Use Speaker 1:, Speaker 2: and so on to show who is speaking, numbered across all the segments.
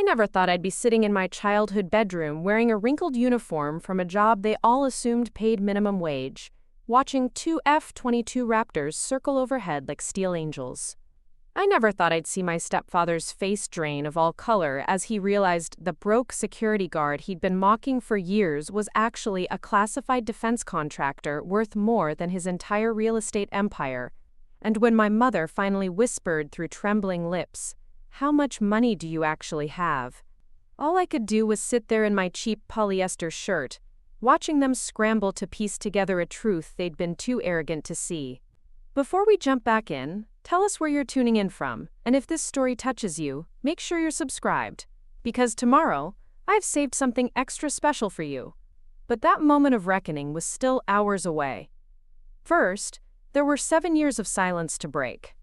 Speaker 1: I never thought I'd be sitting in my childhood bedroom wearing a wrinkled uniform from a job they all assumed paid minimum wage, watching two F-22 Raptors circle overhead like steel angels. I never thought I'd see my stepfather's face drain of all color as he realized the broke security guard he'd been mocking for years was actually a classified defense contractor worth more than his entire real estate empire. And when my mother finally whispered through trembling lips, "How much money do you actually have?" all I could do was sit there in my cheap polyester shirt, watching them scramble to piece together a truth they'd been too arrogant to see. Before we jump back in, tell us where you're tuning in from, and if this story touches you, make sure you're subscribed, because tomorrow, I've saved something extra special for you. But that moment of reckoning was still hours away. First, there were 7 years of silence to break.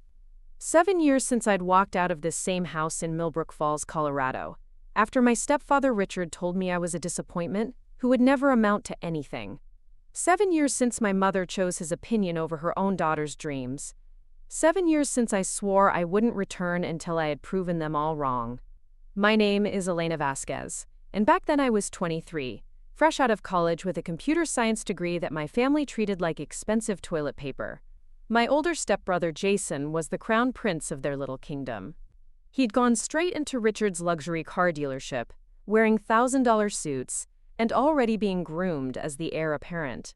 Speaker 1: 7 years since I'd walked out of this same house in Millbrook Falls, Colorado, after my stepfather Richard told me I was a disappointment who would never amount to anything. 7 years since my mother chose his opinion over her own daughter's dreams. 7 years since I swore I wouldn't return until I had proven them all wrong. My name is Elena Vasquez, and back then I was 23, fresh out of college with a computer science degree that my family treated like expensive toilet paper. My older stepbrother Jason was the crown prince of their little kingdom. He'd gone straight into Richard's luxury car dealership, wearing $1,000 suits, and already being groomed as the heir apparent.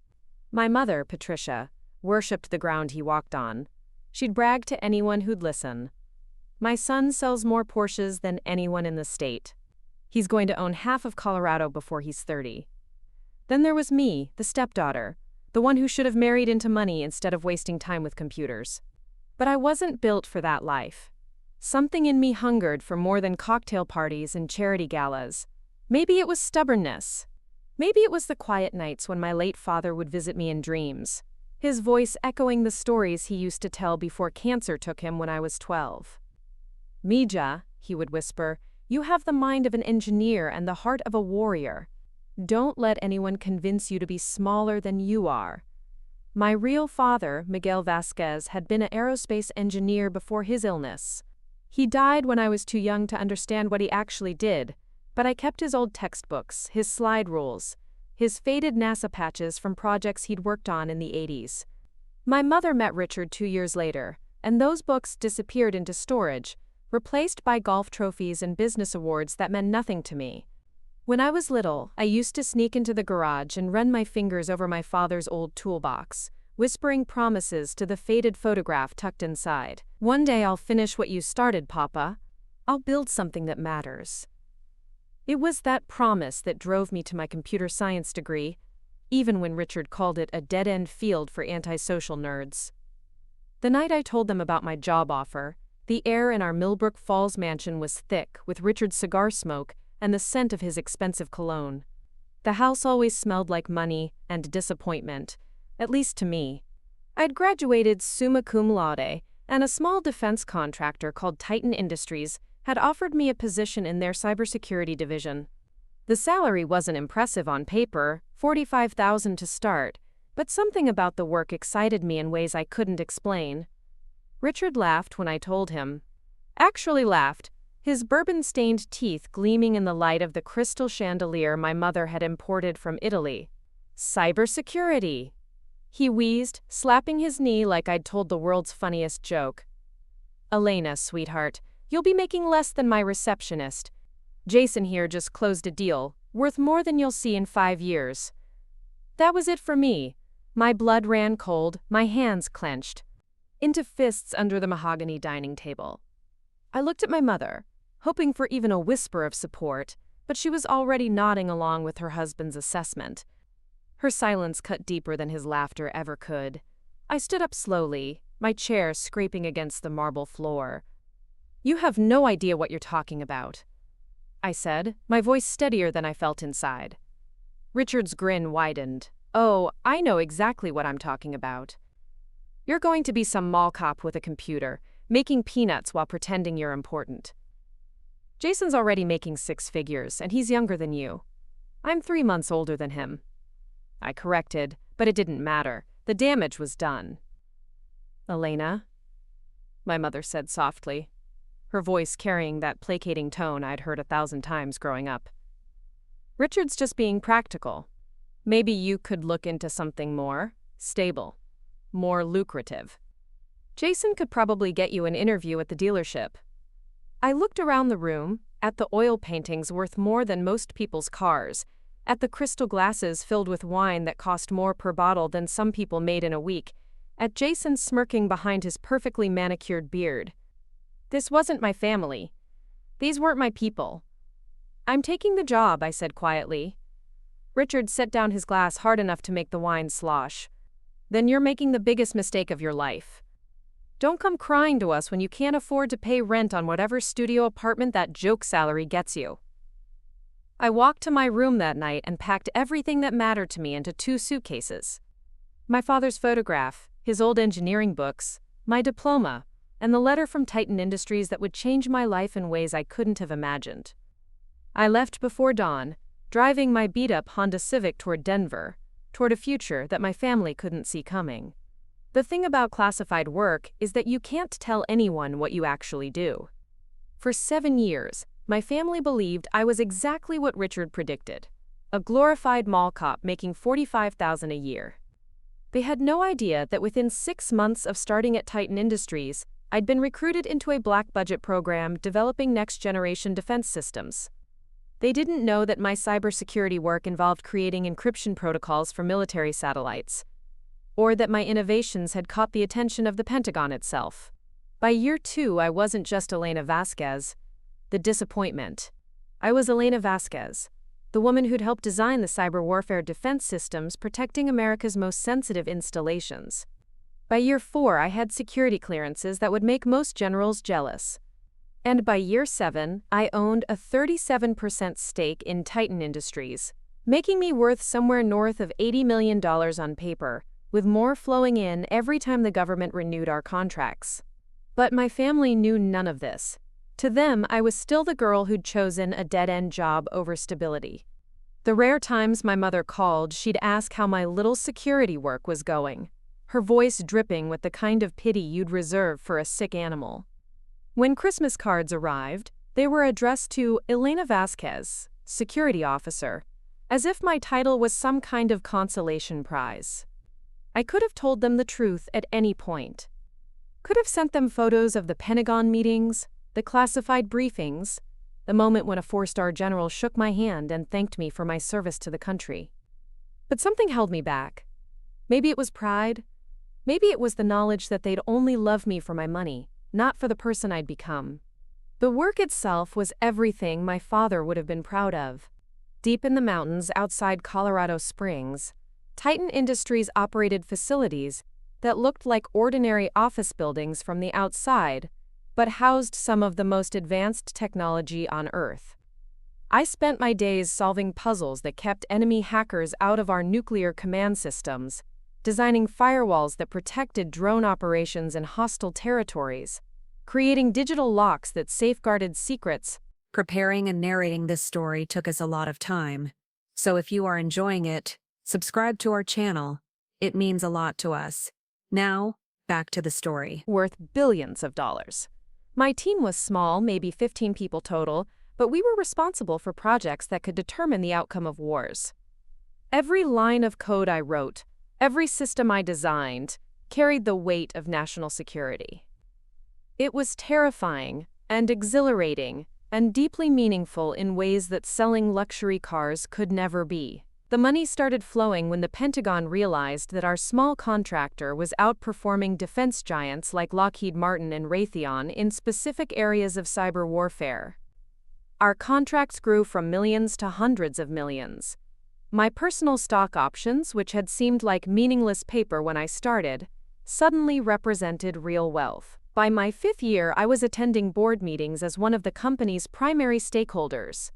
Speaker 1: My mother, Patricia, worshipped the ground he walked on. She'd brag to anyone who'd listen. "My son sells more Porsches than anyone in the state. He's going to own half of Colorado before he's 30. Then there was me, the stepdaughter, the one who should have married into money instead of wasting time with computers. But I wasn't built for that life. Something in me hungered for more than cocktail parties and charity galas. Maybe it was stubbornness. Maybe it was the quiet nights when my late father would visit me in dreams, his voice echoing the stories he used to tell before cancer took him when I was 12. "Mija," he would whisper, "you have the mind of an engineer and the heart of a warrior. Don't let anyone convince you to be smaller than you are." My real father, Miguel Vasquez, had been an aerospace engineer before his illness. He died when I was too young to understand what he actually did, but I kept his old textbooks, his slide rules, his faded NASA patches from projects he'd worked on in the 80s. My mother met Richard 2 years later, and those books disappeared into storage, replaced by golf trophies and business awards that meant nothing to me. When I was little, I used to sneak into the garage and run my fingers over my father's old toolbox, whispering promises to the faded photograph tucked inside. "One day I'll finish what you started, Papa. I'll build something that matters." It was that promise that drove me to my computer science degree, even when Richard called it a dead-end field for antisocial nerds. The night I told them about my job offer, the air in our Millbrook Falls mansion was thick with Richard's cigar smoke and the scent of his expensive cologne. The house always smelled like money and disappointment, at least to me. I'd graduated summa cum laude, and a small defense contractor called Titan Industries had offered me a position in their cybersecurity division. The salary wasn't impressive on paper, $45,000 to start, but something about the work excited me in ways I couldn't explain. Richard laughed when I told him. Actually laughed, his bourbon-stained teeth gleaming in the light of the crystal chandelier my mother had imported from Italy. "Cybersecurity," he wheezed, slapping his knee like I'd told the world's funniest joke. "Elena, sweetheart, you'll be making less than my receptionist. Jason here just closed a deal, worth more than you'll see in 5 years." That was it for me. My blood ran cold, my hands clenched into fists under the mahogany dining table. I looked at my mother, hoping for even a whisper of support, but she was already nodding along with her husband's assessment. Her silence cut deeper than his laughter ever could. I stood up slowly, my chair scraping against the marble floor. "You have no idea what you're talking about," I said, my voice steadier than I felt inside. Richard's grin widened. "Oh, I know exactly what I'm talking about. You're going to be some mall cop with a computer, making peanuts while pretending you're important. Jason's already making 6 figures, and he's younger than you. I'm 3 months older than him." I corrected, but it didn't matter. The damage was done. "Elena," my mother said softly. her voice carrying that placating tone I'd heard 1,000 times growing up. "Richard's just being practical. Maybe you could look into something more stable, more lucrative. Jason could probably get you an interview at the dealership." I looked around the room, at the oil paintings worth more than most people's cars, at the crystal glasses filled with wine that cost more per bottle than some people made in a week, at Jason smirking behind his perfectly manicured beard. This wasn't my family. These weren't my people. "I'm taking the job," I said quietly. Richard set down his glass hard enough to make the wine slosh. "Then you're making the biggest mistake of your life. Don't come crying to us when you can't afford to pay rent on whatever studio apartment that joke salary gets you." I walked to my room that night and packed everything that mattered to me into 2 suitcases. My father's photograph, his old engineering books, my diploma, and the letter from Titan Industries that would change my life in ways I couldn't have imagined. I left before dawn, driving my beat-up Honda Civic toward Denver, toward a future that my family couldn't see coming. The thing about classified work is that you can't tell anyone what you actually do. For 7 years, my family believed I was exactly what Richard predicted, a glorified mall cop making $45,000 a year. They had no idea that within 6 months of starting at Titan Industries, I'd been recruited into a black-budget program developing next-generation defense systems. They didn't know that my cybersecurity work involved creating encryption protocols for military satellites, or that my innovations had caught the attention of the Pentagon itself. By year 2, I wasn't just Elena Vasquez, the disappointment. I was Elena Vasquez, the woman who'd helped design the cyber warfare defense systems protecting America's most sensitive installations. By year 4, I had security clearances that would make most generals jealous. And by year 7, I owned a 37% stake in Titan Industries, making me worth somewhere north of $80 million on paper, with more flowing in every time the government renewed our contracts. But my family knew none of this. To them, I was still the girl who'd chosen a dead-end job over stability. The rare times my mother called, she'd ask how my little security work was going, her voice dripping with the kind of pity you'd reserve for a sick animal. When Christmas cards arrived, they were addressed to Elena Vasquez, security officer, as if my title was some kind of consolation prize. I could have told them the truth at any point. Could have sent them photos of the Pentagon meetings, the classified briefings, the moment when a 4-star general shook my hand and thanked me for my service to the country. But something held me back. Maybe it was pride. Maybe it was the knowledge that they'd only love me for my money, not for the person I'd become. The work itself was everything my father would have been proud of. Deep in the mountains outside Colorado Springs, Titan Industries operated facilities that looked like ordinary office buildings from the outside, but housed some of the most advanced technology on Earth. I spent my days solving puzzles that kept enemy hackers out of our nuclear command systems, designing firewalls that protected drone operations in hostile territories, creating digital locks that safeguarded secrets.
Speaker 2: Preparing and narrating this story took us a lot of time. So if you are enjoying it, subscribe to our channel. It means a lot to us. Now, back to the story.
Speaker 1: Worth billions of dollars. My team was small, maybe 15 people total, but we were responsible for projects that could determine the outcome of wars. Every line of code I wrote, every system I designed, carried the weight of national security. It was terrifying and exhilarating and deeply meaningful in ways that selling luxury cars could never be. The money started flowing when the Pentagon realized that our small contractor was outperforming defense giants like Lockheed Martin and Raytheon in specific areas of cyber warfare. Our contracts grew from millions to hundreds of millions. My personal stock options, which had seemed like meaningless paper when I started, suddenly represented real wealth. By my 5th year, I was attending board meetings as one of the company's primary stakeholders.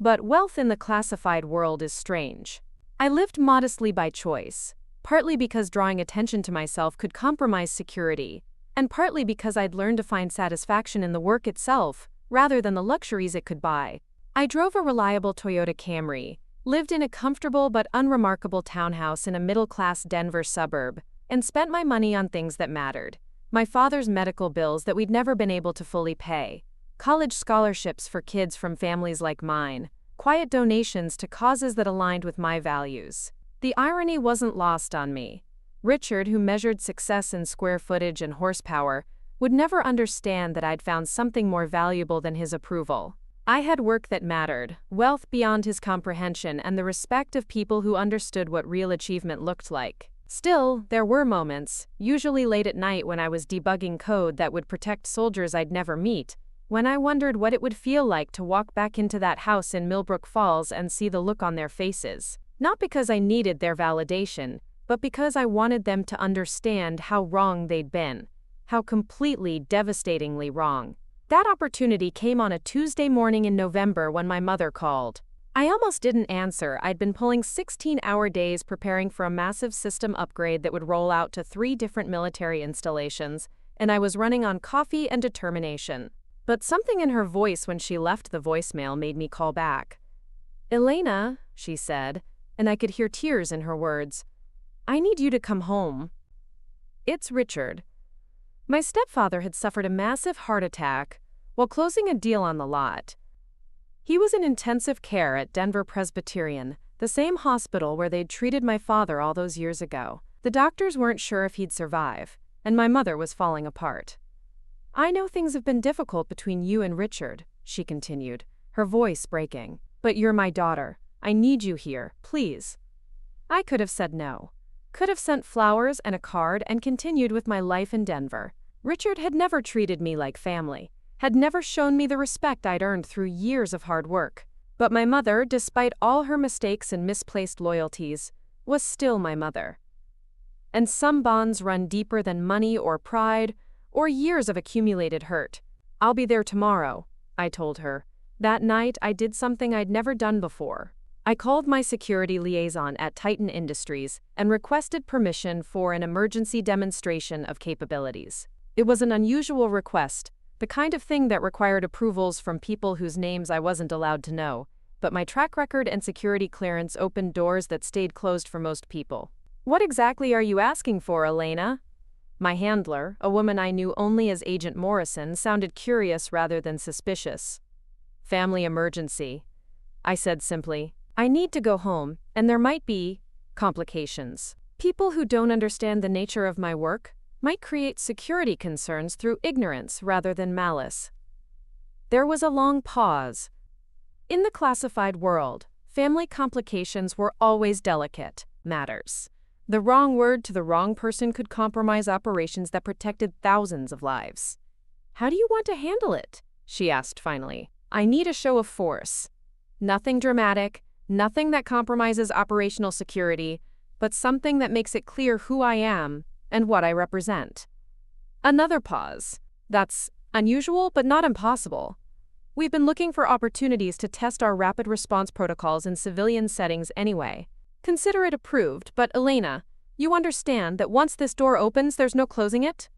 Speaker 1: But wealth in the classified world is strange. I lived modestly by choice, partly because drawing attention to myself could compromise security, and partly because I'd learned to find satisfaction in the work itself, rather than the luxuries it could buy. I drove a reliable Toyota Camry, lived in a comfortable but unremarkable townhouse in a middle-class Denver suburb, and spent my money on things that mattered. My father's medical bills that we'd never been able to fully pay, college scholarships for kids from families like mine, quiet donations to causes that aligned with my values. The irony wasn't lost on me. Richard, who measured success in square footage and horsepower, would never understand that I'd found something more valuable than his approval. I had work that mattered, wealth beyond his comprehension, and the respect of people who understood what real achievement looked like. Still, there were moments, usually late at night when I was debugging code that would protect soldiers I'd never meet, when I wondered what it would feel like to walk back into that house in Millbrook Falls and see the look on their faces. Not because I needed their validation, but because I wanted them to understand how wrong they'd been, how completely, devastatingly wrong. That opportunity came on a Tuesday morning in November when my mother called. I almost didn't answer. I'd been pulling 16-hour days preparing for a massive system upgrade that would roll out to 3 different military installations, and I was running on coffee and determination. But something in her voice when she left the voicemail made me call back. "Elena," she said, and I could hear tears in her words. "I need you to come home." "It's Richard." My stepfather had suffered a massive heart attack while closing a deal on the lot. He was in intensive care at Denver Presbyterian, the same hospital where they'd treated my father all those years ago. The doctors weren't sure if he'd survive, and my mother was falling apart. "I know things have been difficult between you and Richard," she continued, her voice breaking. "But you're my daughter. I need you here, please." I could have said no. Could have sent flowers and a card and continued with my life in Denver. Richard had never treated me like family, had never shown me the respect I'd earned through years of hard work. But my mother, despite all her mistakes and misplaced loyalties, was still my mother. And some bonds run deeper than money or pride, or years of accumulated hurt. "I'll be there tomorrow," I told her. That night, I did something I'd never done before. I called my security liaison at Titan Industries and requested permission for an emergency demonstration of capabilities. It was an unusual request, the kind of thing that required approvals from people whose names I wasn't allowed to know, but my track record and security clearance opened doors that stayed closed for most people. "What exactly are you asking for, Elena?" My handler, a woman I knew only as Agent Morrison, sounded curious rather than suspicious. "Family emergency," I said simply. "I need to go home, and there might be complications. People who don't understand the nature of my work might create security concerns through ignorance rather than malice." There was a long pause. In the classified world, family complications were always delicate matters. The wrong word to the wrong person could compromise operations that protected thousands of lives. "How do you want to handle it?" she asked finally. "I need a show of force. Nothing dramatic, nothing that compromises operational security, but something that makes it clear who I am and what I represent." Another pause. "That's unusual but not impossible. We've been looking for opportunities to test our rapid response protocols in civilian settings anyway. Consider it approved, but Elena, you understand that once this door opens, there's no closing it?"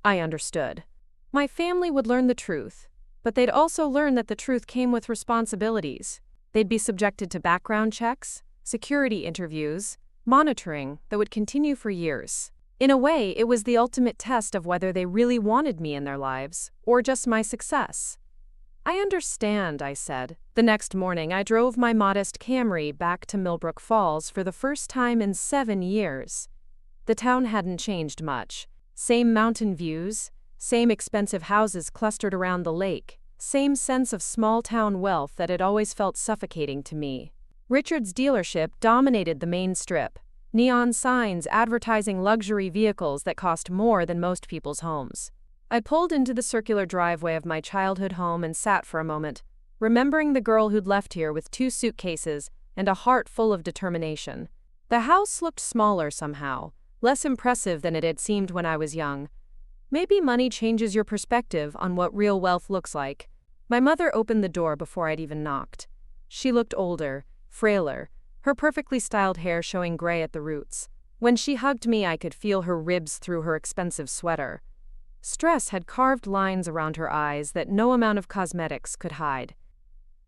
Speaker 1: I understood. My family would learn the truth, but they'd also learn that the truth came with responsibilities. They'd be subjected to background checks, security interviews, monitoring that would continue for years. In a way, it was the ultimate test of whether they really wanted me in their lives, or just my success. "I understand," I said. The next morning, I drove my modest Camry back to Millbrook Falls for the first time in 7 years. The town hadn't changed much. Same mountain views, same expensive houses clustered around the lake, same sense of small-town wealth that had always felt suffocating to me. Richard's dealership dominated the main strip, neon signs advertising luxury vehicles that cost more than most people's homes. I pulled into the circular driveway of my childhood home and sat for a moment, remembering the girl who'd left here with 2 suitcases and a heart full of determination. The house looked smaller somehow, less impressive than it had seemed when I was young. Maybe money changes your perspective on what real wealth looks like. My mother opened the door before I'd even knocked. She looked older, frailer, her perfectly styled hair showing gray at the roots. When she hugged me, I could feel her ribs through her expensive sweater. Stress had carved lines around her eyes that no amount of cosmetics could hide.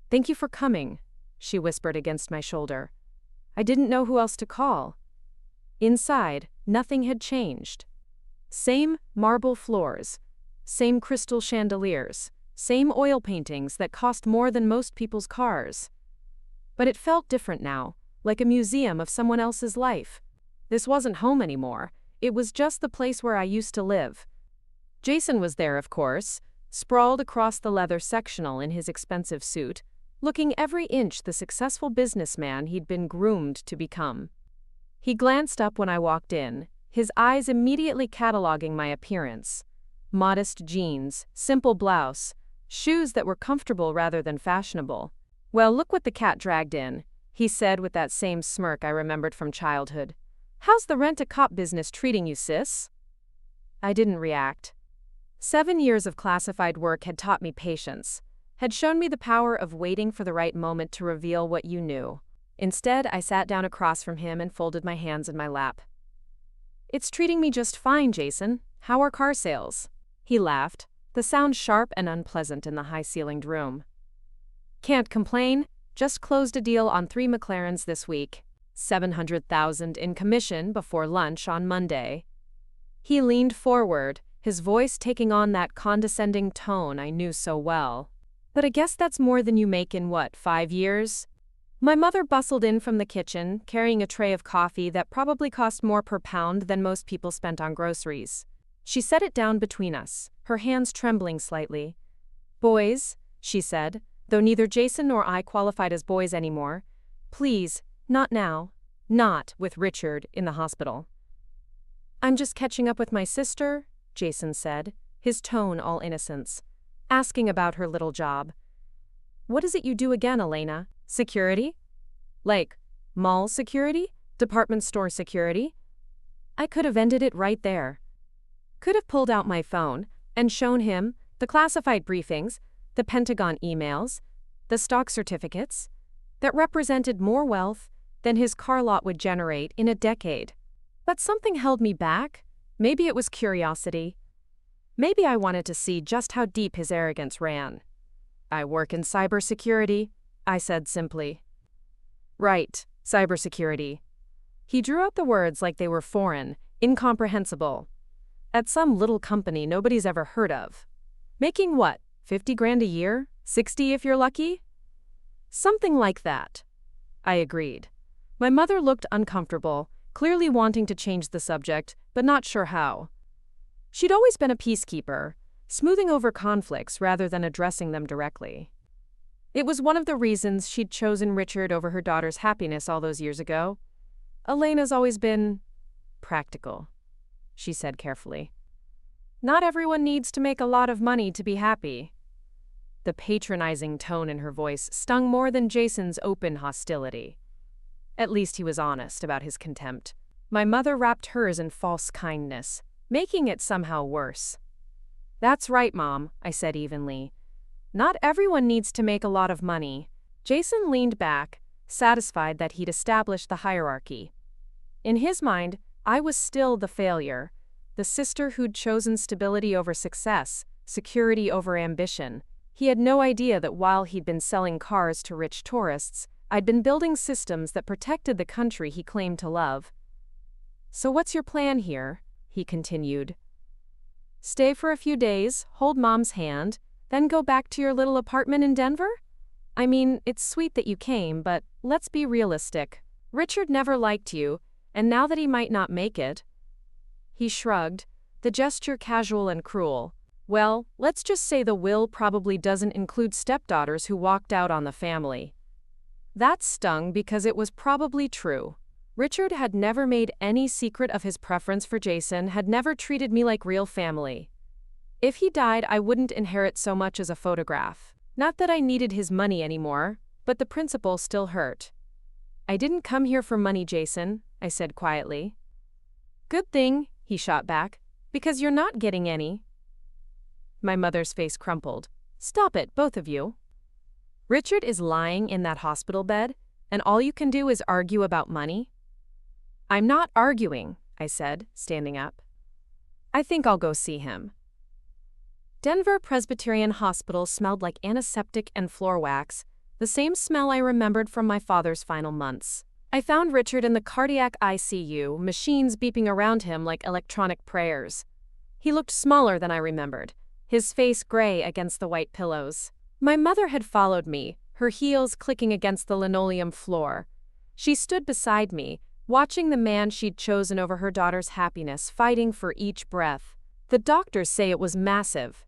Speaker 1: "Thank you for coming," she whispered against my shoulder. I didn't know who else to call. Inside, nothing had changed. Same marble floors, same crystal chandeliers, same oil paintings that cost more than most people's cars. But it felt different now, like a museum of someone else's life. This wasn't home anymore, it was just the place where I used to live. Jason was there, of course, sprawled across the leather sectional in his expensive suit, looking every inch the successful businessman he'd been groomed to become. He glanced up when I walked in, his eyes immediately cataloging my appearance. Modest jeans, simple blouse, shoes that were comfortable rather than fashionable. "Well, look what the cat dragged in," he said with that same smirk I remembered from childhood. "How's the rent-a-cop business treating you, sis?" I didn't react. 7 years of classified work had taught me patience, had shown me the power of waiting for the right moment to reveal what you knew. Instead, I sat down across from him and folded my hands in my lap. "It's treating me just fine, Jason. How are car sales?" He laughed, the sound sharp and unpleasant in the high-ceilinged room. "Can't complain. Just closed a deal on 3 McLarens this week. $700,000 in commission before lunch on Monday." He leaned forward, his voice taking on that condescending tone I knew so well. "But I guess that's more than you make in, 5 years?" My mother bustled in from the kitchen, carrying a tray of coffee that probably cost more per pound than most people spent on groceries. She set it down between us, her hands trembling slightly. "Boys," she said, though neither Jason nor I qualified as boys anymore, "please, not now. Not with Richard in the hospital." "I'm just catching up with my sister," Jason said, his tone all innocence, asking about her little job. "What is it you do again, Elena? Security? Like, mall security? Department store security?" I could have ended it right there. Could have pulled out my phone and shown him the classified briefings, the Pentagon emails, the stock certificates that represented more wealth than his car lot would generate in a decade. But something held me back. Maybe it was curiosity. Maybe I wanted to see just how deep his arrogance ran. "I work in cybersecurity," I said simply. "Right, cybersecurity." He drew out the words like they were foreign, incomprehensible. "At some little company nobody's ever heard of. Making what, 50 grand a year? 60 if you're lucky?" "Something like that," I agreed. My mother looked uncomfortable, clearly wanting to change the subject, but not sure how. She'd always been a peacekeeper, smoothing over conflicts rather than addressing them directly. It was one of the reasons she'd chosen Richard over her daughter's happiness all those years ago. "Elena's always been practical," she said carefully. "Not everyone needs to make a lot of money to be happy." The patronizing tone in her voice stung more than Jason's open hostility. At least he was honest about his contempt. My mother wrapped hers in false kindness, making it somehow worse. "That's right, Mom," I said evenly. "Not everyone needs to make a lot of money." Jason leaned back, satisfied that he'd established the hierarchy. In his mind, I was still the failure, the sister who'd chosen stability over success, security over ambition. He had no idea that while he'd been selling cars to rich tourists, I'd been building systems that protected the country he claimed to love. "So what's your plan here?" he continued. "Stay for a few days, hold Mom's hand, then go back to your little apartment in Denver? I mean, it's sweet that you came, but let's be realistic. Richard never liked you, and now that he might not make it..." He shrugged, the gesture casual and cruel. "Well, let's just say the will probably doesn't include stepdaughters who walked out on the family." That stung because it was probably true. Richard had never made any secret of his preference for Jason, had never treated me like real family. If he died, I wouldn't inherit so much as a photograph. Not that I needed his money anymore, but the principle still hurt. "I didn't come here for money, Jason," I said quietly. "Good thing," he shot back, "because you're not getting any." My mother's face crumpled. "Stop it, both of you. Richard is lying in that hospital bed, and all you can do is argue about money?" "I'm not arguing," I said, standing up. "I think I'll go see him." Denver Presbyterian Hospital smelled like antiseptic and floor wax, the same smell I remembered from my father's final months. I found Richard in the cardiac ICU, machines beeping around him like electronic prayers. He looked smaller than I remembered, his face gray against the white pillows. My mother had followed me, her heels clicking against the linoleum floor. She stood beside me, watching the man she'd chosen over her daughter's happiness fighting for each breath. "The doctors say it was massive,"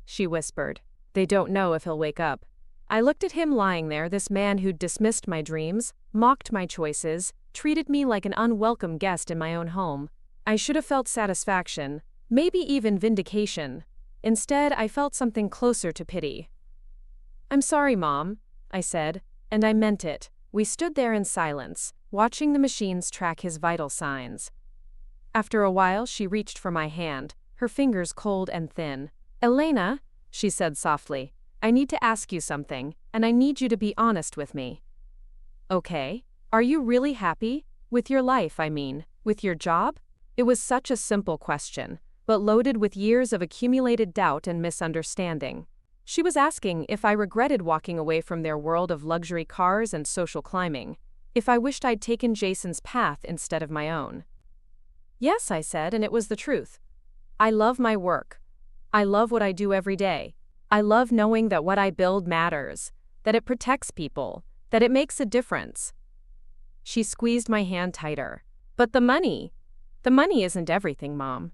Speaker 1: she whispered. "They don't know if he'll wake up." I looked at him lying there, this man who'd dismissed my dreams, mocked my choices, treated me like an unwelcome guest in my own home. I should have felt satisfaction, maybe even vindication. Instead, I felt something closer to pity. "I'm sorry, Mom," I said, and I meant it. We stood there in silence, watching the machines track his vital signs. After a while, she reached for my hand, her fingers cold and thin. "Elena," she said softly, "I need to ask you something, and I need you to be honest with me." "Okay. Are you really happy? With your life, I mean. With your job?" It was such a simple question, but loaded with years of accumulated doubt and misunderstanding. She was asking if I regretted walking away from their world of luxury cars and social climbing, if I wished I'd taken Jason's path instead of my own. "Yes," I said, and it was the truth. I love my work. I love what I do every day. I love knowing that what I build matters, that it protects people, that it makes a difference. She squeezed my hand tighter. "But the money isn't everything, Mom."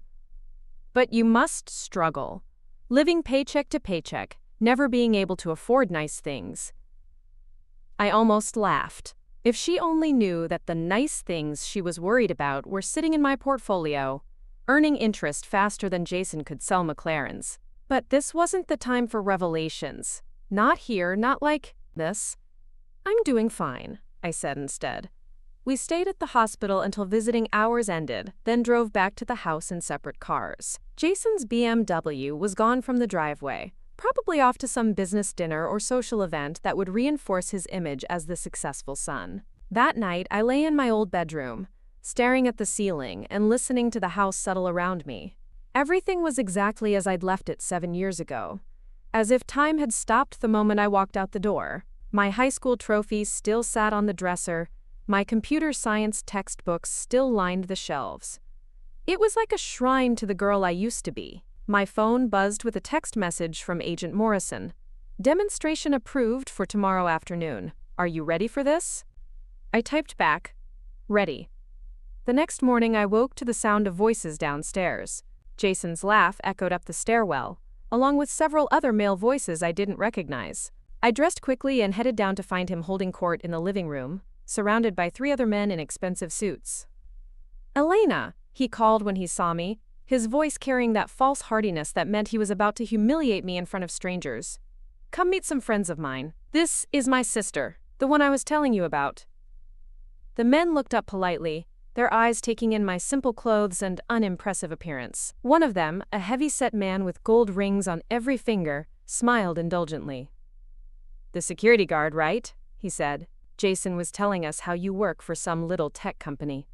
Speaker 1: "But you must struggle. Living paycheck to paycheck, never being able to afford nice things." I almost laughed. If she only knew that the nice things she was worried about were sitting in my portfolio, earning interest faster than Jason could sell McLarens. But this wasn't the time for revelations. Not here, not like this. "I'm doing fine," I said instead. We stayed at the hospital until visiting hours ended, then drove back to the house in separate cars. Jason's BMW was gone from the driveway, probably off to some business dinner or social event that would reinforce his image as the successful son. That night, I lay in my old bedroom, staring at the ceiling and listening to the house settle around me. Everything was exactly as I'd left it 7 years ago, as if time had stopped the moment I walked out the door. My high school trophies still sat on the dresser, my computer science textbooks still lined the shelves. It was like a shrine to the girl I used to be. My phone buzzed with a text message from Agent Morrison. "Demonstration approved for tomorrow afternoon. Are you ready for this?" I typed back, "Ready." The next morning I woke to the sound of voices downstairs. Jason's laugh echoed up the stairwell, along with several other male voices I didn't recognize. I dressed quickly and headed down to find him holding court in the living room, surrounded by 3 other men in expensive suits. "Elena," he called when he saw me, his voice carrying that false heartiness that meant he was about to humiliate me in front of strangers. "Come meet some friends of mine. This is my sister, the one I was telling you about." The men looked up politely, their eyes taking in my simple clothes and unimpressive appearance. One of them, a heavy-set man with gold rings on every finger, smiled indulgently. "The security guard, right?" he said. "Jason was telling us how you work for some little tech company."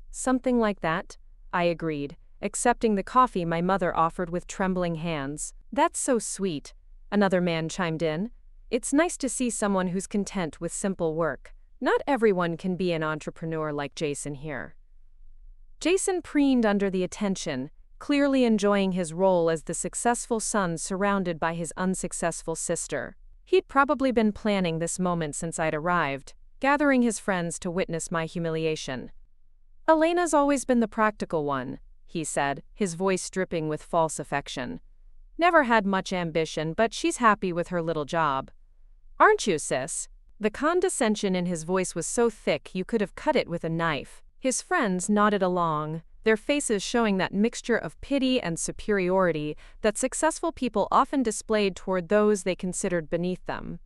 Speaker 1: "Something like that," I agreed, accepting the coffee my mother offered with trembling hands. "That's so sweet," another man chimed in. "It's nice to see someone who's content with simple work. Not everyone can be an entrepreneur like Jason here." Jason preened under the attention, clearly enjoying his role as the successful son surrounded by his unsuccessful sister. He'd probably been planning this moment since I'd arrived, gathering his friends to witness my humiliation. "Elena's always been the practical one," he said, his voice dripping with false affection. "Never had much ambition, but she's happy with her little job. Aren't you, sis?" The condescension in his voice was so thick you could have cut it with a knife. His friends nodded along, their faces showing that mixture of pity and superiority that successful people often displayed toward those they considered beneath them.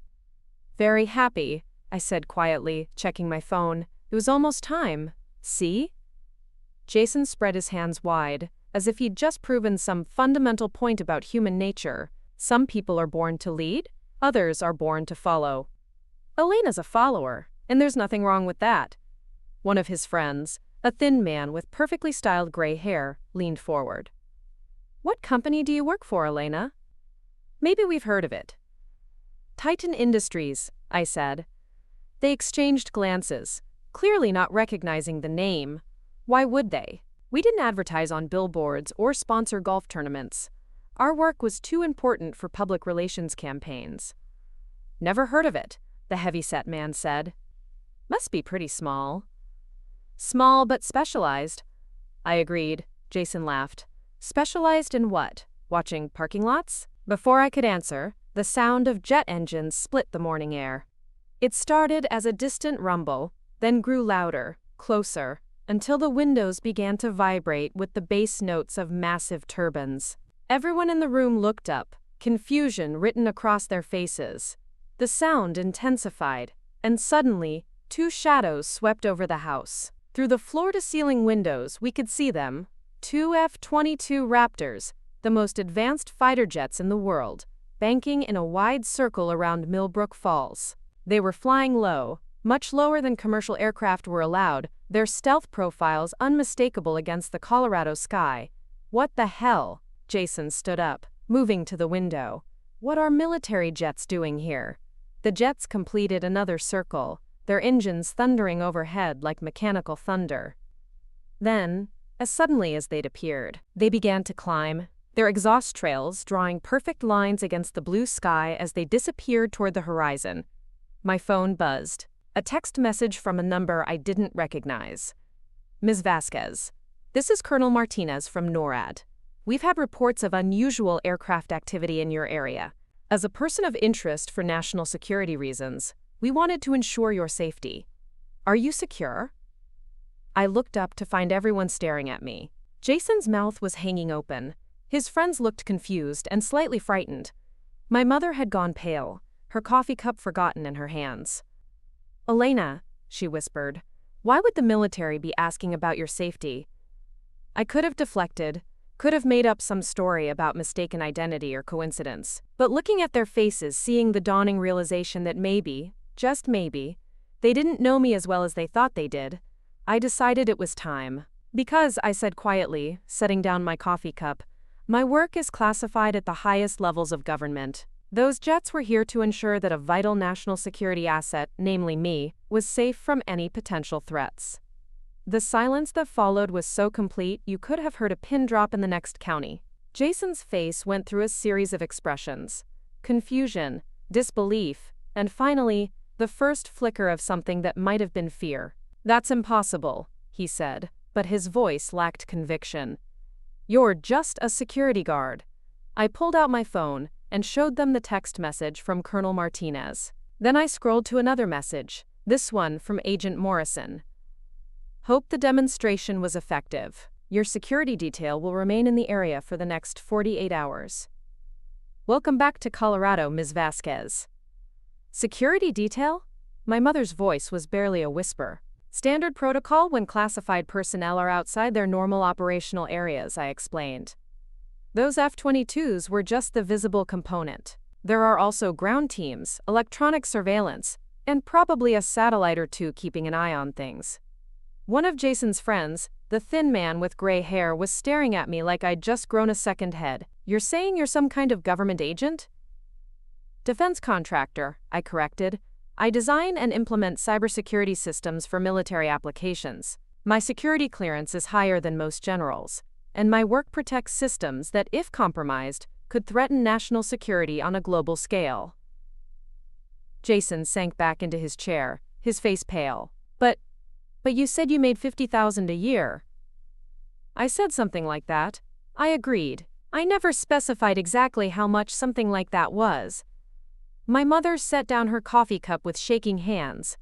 Speaker 1: "Very happy," I said quietly, checking my phone. "It was almost time. See?" Jason spread his hands wide, as if he'd just proven some fundamental point about human nature. Some people are born to lead, others are born to follow. Elena's a follower, and there's nothing wrong with that. One of his friends, a thin man with perfectly styled gray hair, leaned forward. "What company do you work for, Elena?" "Maybe we've heard of it." "Titan Industries," I said. They exchanged glances, clearly not recognizing the name. Why would they? We didn't advertise on billboards or sponsor golf tournaments. Our work was too important for public relations campaigns. Never heard of it, the heavyset man said. Must be pretty small. Small but specialized. I agreed. Jason laughed. Specialized in what? Watching parking lots? Before I could answer, the sound of jet engines split the morning air. It started as a distant rumble, then grew louder, closer, until the windows began to vibrate with the bass notes of massive turbines. Everyone in the room looked up, confusion written across their faces. The sound intensified, and suddenly, two shadows swept over the house. Through the floor-to-ceiling windows, we could see them, two F-22 Raptors, the most advanced fighter jets in the world, banking in a wide circle around Millbrook Falls. They were flying low, much lower than commercial aircraft were allowed, their stealth profiles unmistakable against the Colorado sky. What the hell? Jason stood up, moving to the window. What are military jets doing here? The jets completed another circle, their engines thundering overhead like mechanical thunder. Then, as suddenly as they'd appeared, they began to climb, their exhaust trails drawing perfect lines against the blue sky as they disappeared toward the horizon. My phone buzzed. A text message from a number I didn't recognize. Ms. Vasquez, this is Colonel Martinez from NORAD. We've had reports of unusual aircraft activity in your area. As a person of interest for national security reasons, we wanted to ensure your safety. Are you secure? I looked up to find everyone staring at me. Jason's mouth was hanging open. His friends looked confused and slightly frightened. My mother had gone pale, her coffee cup forgotten in her hands. Elena, she whispered, why would the military be asking about your safety? I could have deflected, could have made up some story about mistaken identity or coincidence, but looking at their faces, seeing the dawning realization that maybe, just maybe, they didn't know me as well as they thought they did, I decided it was time. Because, I said quietly, setting down my coffee cup, my work is classified at the highest levels of government. Those jets were here to ensure that a vital national security asset, namely me, was safe from any potential threats. The silence that followed was so complete you could have heard a pin drop in the next county. Jason's face went through a series of expressions: confusion, disbelief, and finally, the first flicker of something that might have been fear. That's impossible, he said, but his voice lacked conviction. You're just a security guard. I pulled out my phone and showed them the text message from Colonel Martinez. Then I scrolled to another message, this one from Agent Morrison. Hope the demonstration was effective. Your security detail will remain in the area for the next 48 hours. Welcome back to Colorado, Ms. Vasquez. Security detail? My mother's voice was barely a whisper. Standard protocol when classified personnel are outside their normal operational areas, I explained. Those F-22s were just the visible component. There are also ground teams, electronic surveillance, and probably a satellite or two keeping an eye on things. One of Jason's friends, the thin man with gray hair, was staring at me like I'd just grown a second head. You're saying you're some kind of government agent? Defense contractor, I corrected. I design and implement cybersecurity systems for military applications. My security clearance is higher than most generals, and my work protects systems that, if compromised, could threaten national security on a global scale. Jason sank back into his chair, his face pale. But you said you made $50,000 a year. I said something like that. I agreed. I never specified exactly how much something like that was. My mother set down her coffee cup with shaking hands.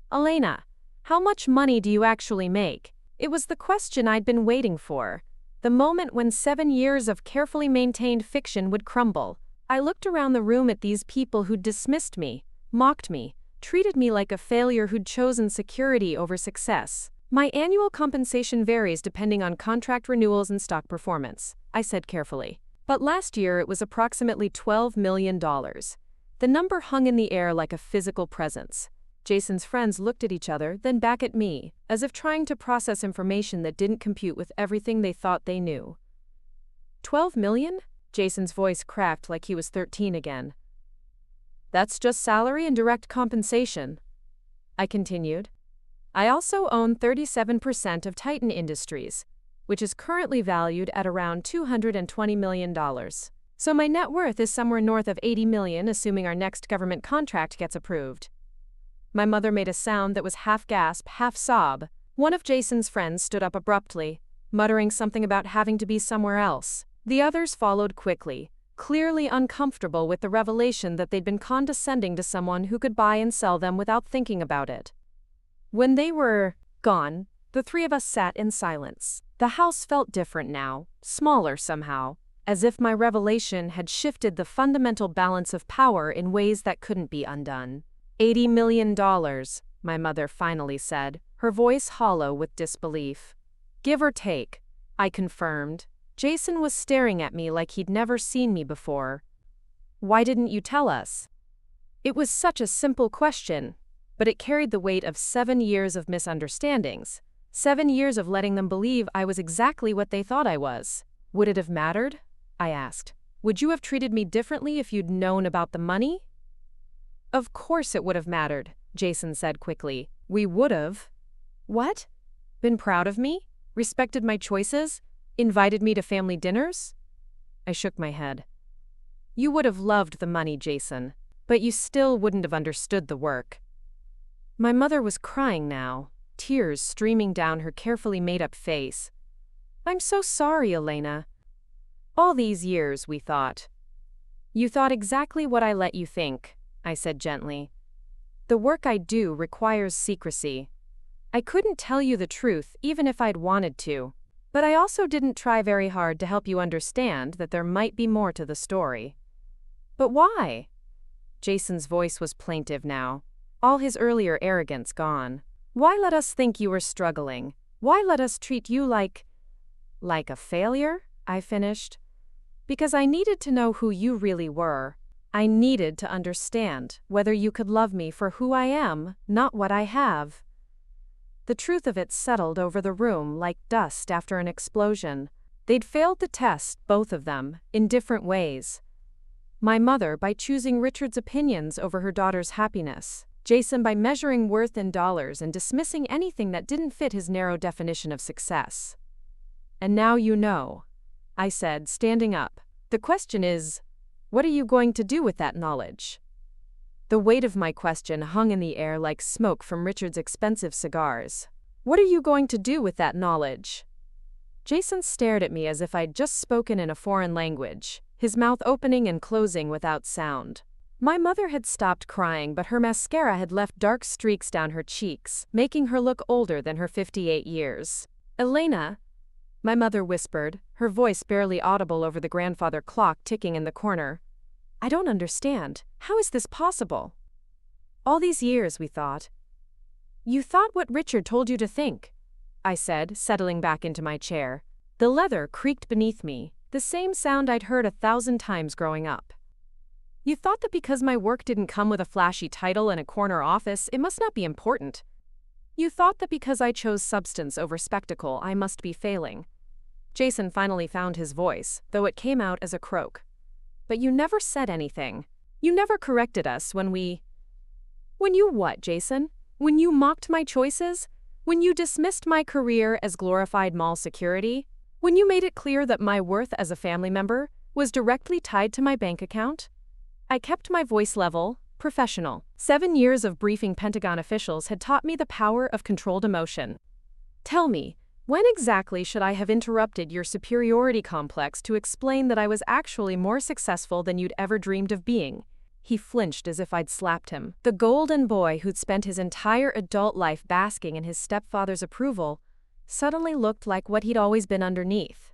Speaker 1: Elena, how much money do you actually make? It was the question I'd been waiting for. The moment when 7 years of carefully maintained fiction would crumble. I looked around the room at these people who'd dismissed me, mocked me, treated me like a failure who'd chosen security over success. My annual compensation varies depending on contract renewals and stock performance, I said carefully. But last year it was approximately $12 million. The number hung in the air like a physical presence. Jason's friends looked at each other, then back at me, as if trying to process information that didn't compute with everything they thought they knew. 12 million? Jason's voice cracked like he was 13 again. That's just salary and direct compensation. I continued. I also own 37% of Titan Industries. which is currently valued at around $220 million. So my net worth is somewhere north of $80 million, assuming our next government contract gets approved. My mother made a sound that was half gasp, half sob. One of Jason's friends stood up abruptly, muttering something about having to be somewhere else. The others followed quickly, clearly uncomfortable with the revelation that they'd been condescending to someone who could buy and sell them without thinking about it. When they were gone, the three of us sat in silence. The house felt different now, smaller somehow, as if my revelation had shifted the fundamental balance of power in ways that couldn't be undone. $80 million, my mother finally said, her voice hollow with disbelief. Give or take, I confirmed. Jason was staring at me like he'd never seen me before. Why didn't you tell us? It was such a simple question, but it carried the weight of 7 years of misunderstandings, 7 years of letting them believe I was exactly what they thought I was. Would it have mattered? I asked. Would you have treated me differently if you'd known about the money? Of course it would have mattered, Jason said quickly. We would have. What? Been proud of me? Respected my choices? Invited me to family dinners? I shook my head. You would have loved the money, Jason, but you still wouldn't have understood the work. My mother was crying now, tears streaming down her carefully made-up face. I'm so sorry, Elena. All these years, we thought. You thought exactly what I let you think, I said gently. The work I do requires secrecy. I couldn't tell you the truth even if I'd wanted to, but I also didn't try very hard to help you understand that there might be more to the story. But why? Jason's voice was plaintive now, all his earlier arrogance gone. Why let us think you were struggling? Why let us treat you like a failure? I finished. Because I needed to know who you really were. I needed to understand whether you could love me for who I am, not what I have. The truth of it settled over the room like dust after an explosion. They'd failed the test, both of them, in different ways. My mother by choosing Richard's opinions over her daughter's happiness. Jason by measuring worth in dollars and dismissing anything that didn't fit his narrow definition of success. And now you know, I said, standing up. The question is, what are you going to do with that knowledge? The weight of my question hung in the air like smoke from Richard's expensive cigars. What are you going to do with that knowledge? Jason stared at me as if I'd just spoken in a foreign language, his mouth opening and closing without sound. My mother had stopped crying, but her mascara had left dark streaks down her cheeks, making her look older than her 58 years. Elena, my mother whispered, her voice barely audible over the grandfather clock ticking in the corner. I don't understand. How is this possible? All these years, we thought. You thought what Richard told you to think, I said, settling back into my chair. The leather creaked beneath me, the same sound I'd heard 1,000 times growing up. You thought that because my work didn't come with a flashy title and a corner office, it must not be important. You thought that because I chose substance over spectacle, I must be failing. Jason finally found his voice, though it came out as a croak. But you never said anything. You never corrected us when we... When you what, Jason? When you mocked my choices? When you dismissed my career as glorified mall security? When you made it clear that my worth as a family member was directly tied to my bank account? I kept my voice level, professional. 7 years of briefing Pentagon officials had taught me the power of controlled emotion. Tell me, when exactly should I have interrupted your superiority complex to explain that I was actually more successful than you'd ever dreamed of being? He flinched as if I'd slapped him. The golden boy who'd spent his entire adult life basking in his stepfather's approval suddenly looked like what he'd always been underneath.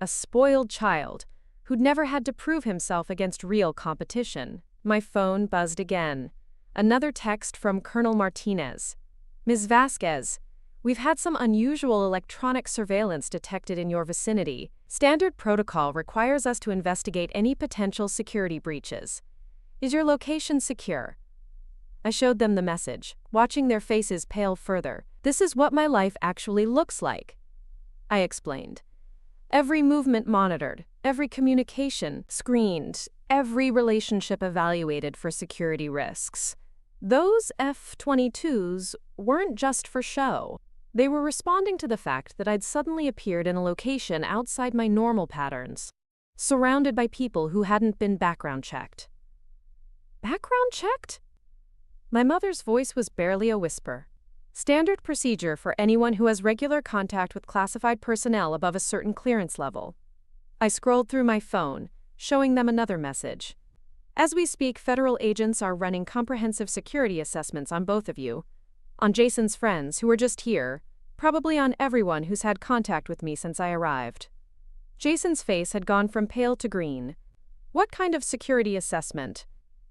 Speaker 1: A spoiled child who'd never had to prove himself against real competition. My phone buzzed again. Another text from Colonel Martinez. Ms. Vasquez, we've had some unusual electronic surveillance detected in your vicinity. Standard protocol requires us to investigate any potential security breaches. Is your location secure? I showed them the message, watching their faces pale further. This is what my life actually looks like, I explained. Every movement monitored, every communication screened, every relationship evaluated for security risks. Those F-22s weren't just for show. They were responding to the fact that I'd suddenly appeared in a location outside my normal patterns, surrounded by people who hadn't been background checked. Background checked? My mother's voice was barely a whisper. Standard procedure for anyone who has regular contact with classified personnel above a certain clearance level. I scrolled through my phone, showing them another message. As we speak, federal agents are running comprehensive security assessments on both of you, on Jason's friends who are just here, probably on everyone who's had contact with me since I arrived. Jason's face had gone from pale to green. What kind of security assessment?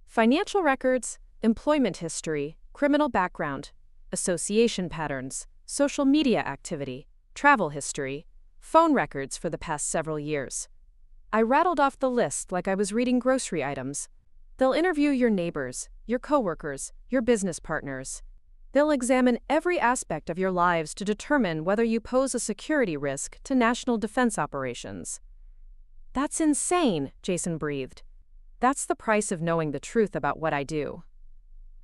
Speaker 1: Financial records, employment history, criminal background, association patterns, social media activity, travel history, phone records for the past several years. I rattled off the list like I was reading grocery items. They'll interview your neighbors, your coworkers, your business partners. They'll examine every aspect of your lives to determine whether you pose a security risk to national defense operations. That's insane, Jason breathed. That's the price of knowing the truth about what I do.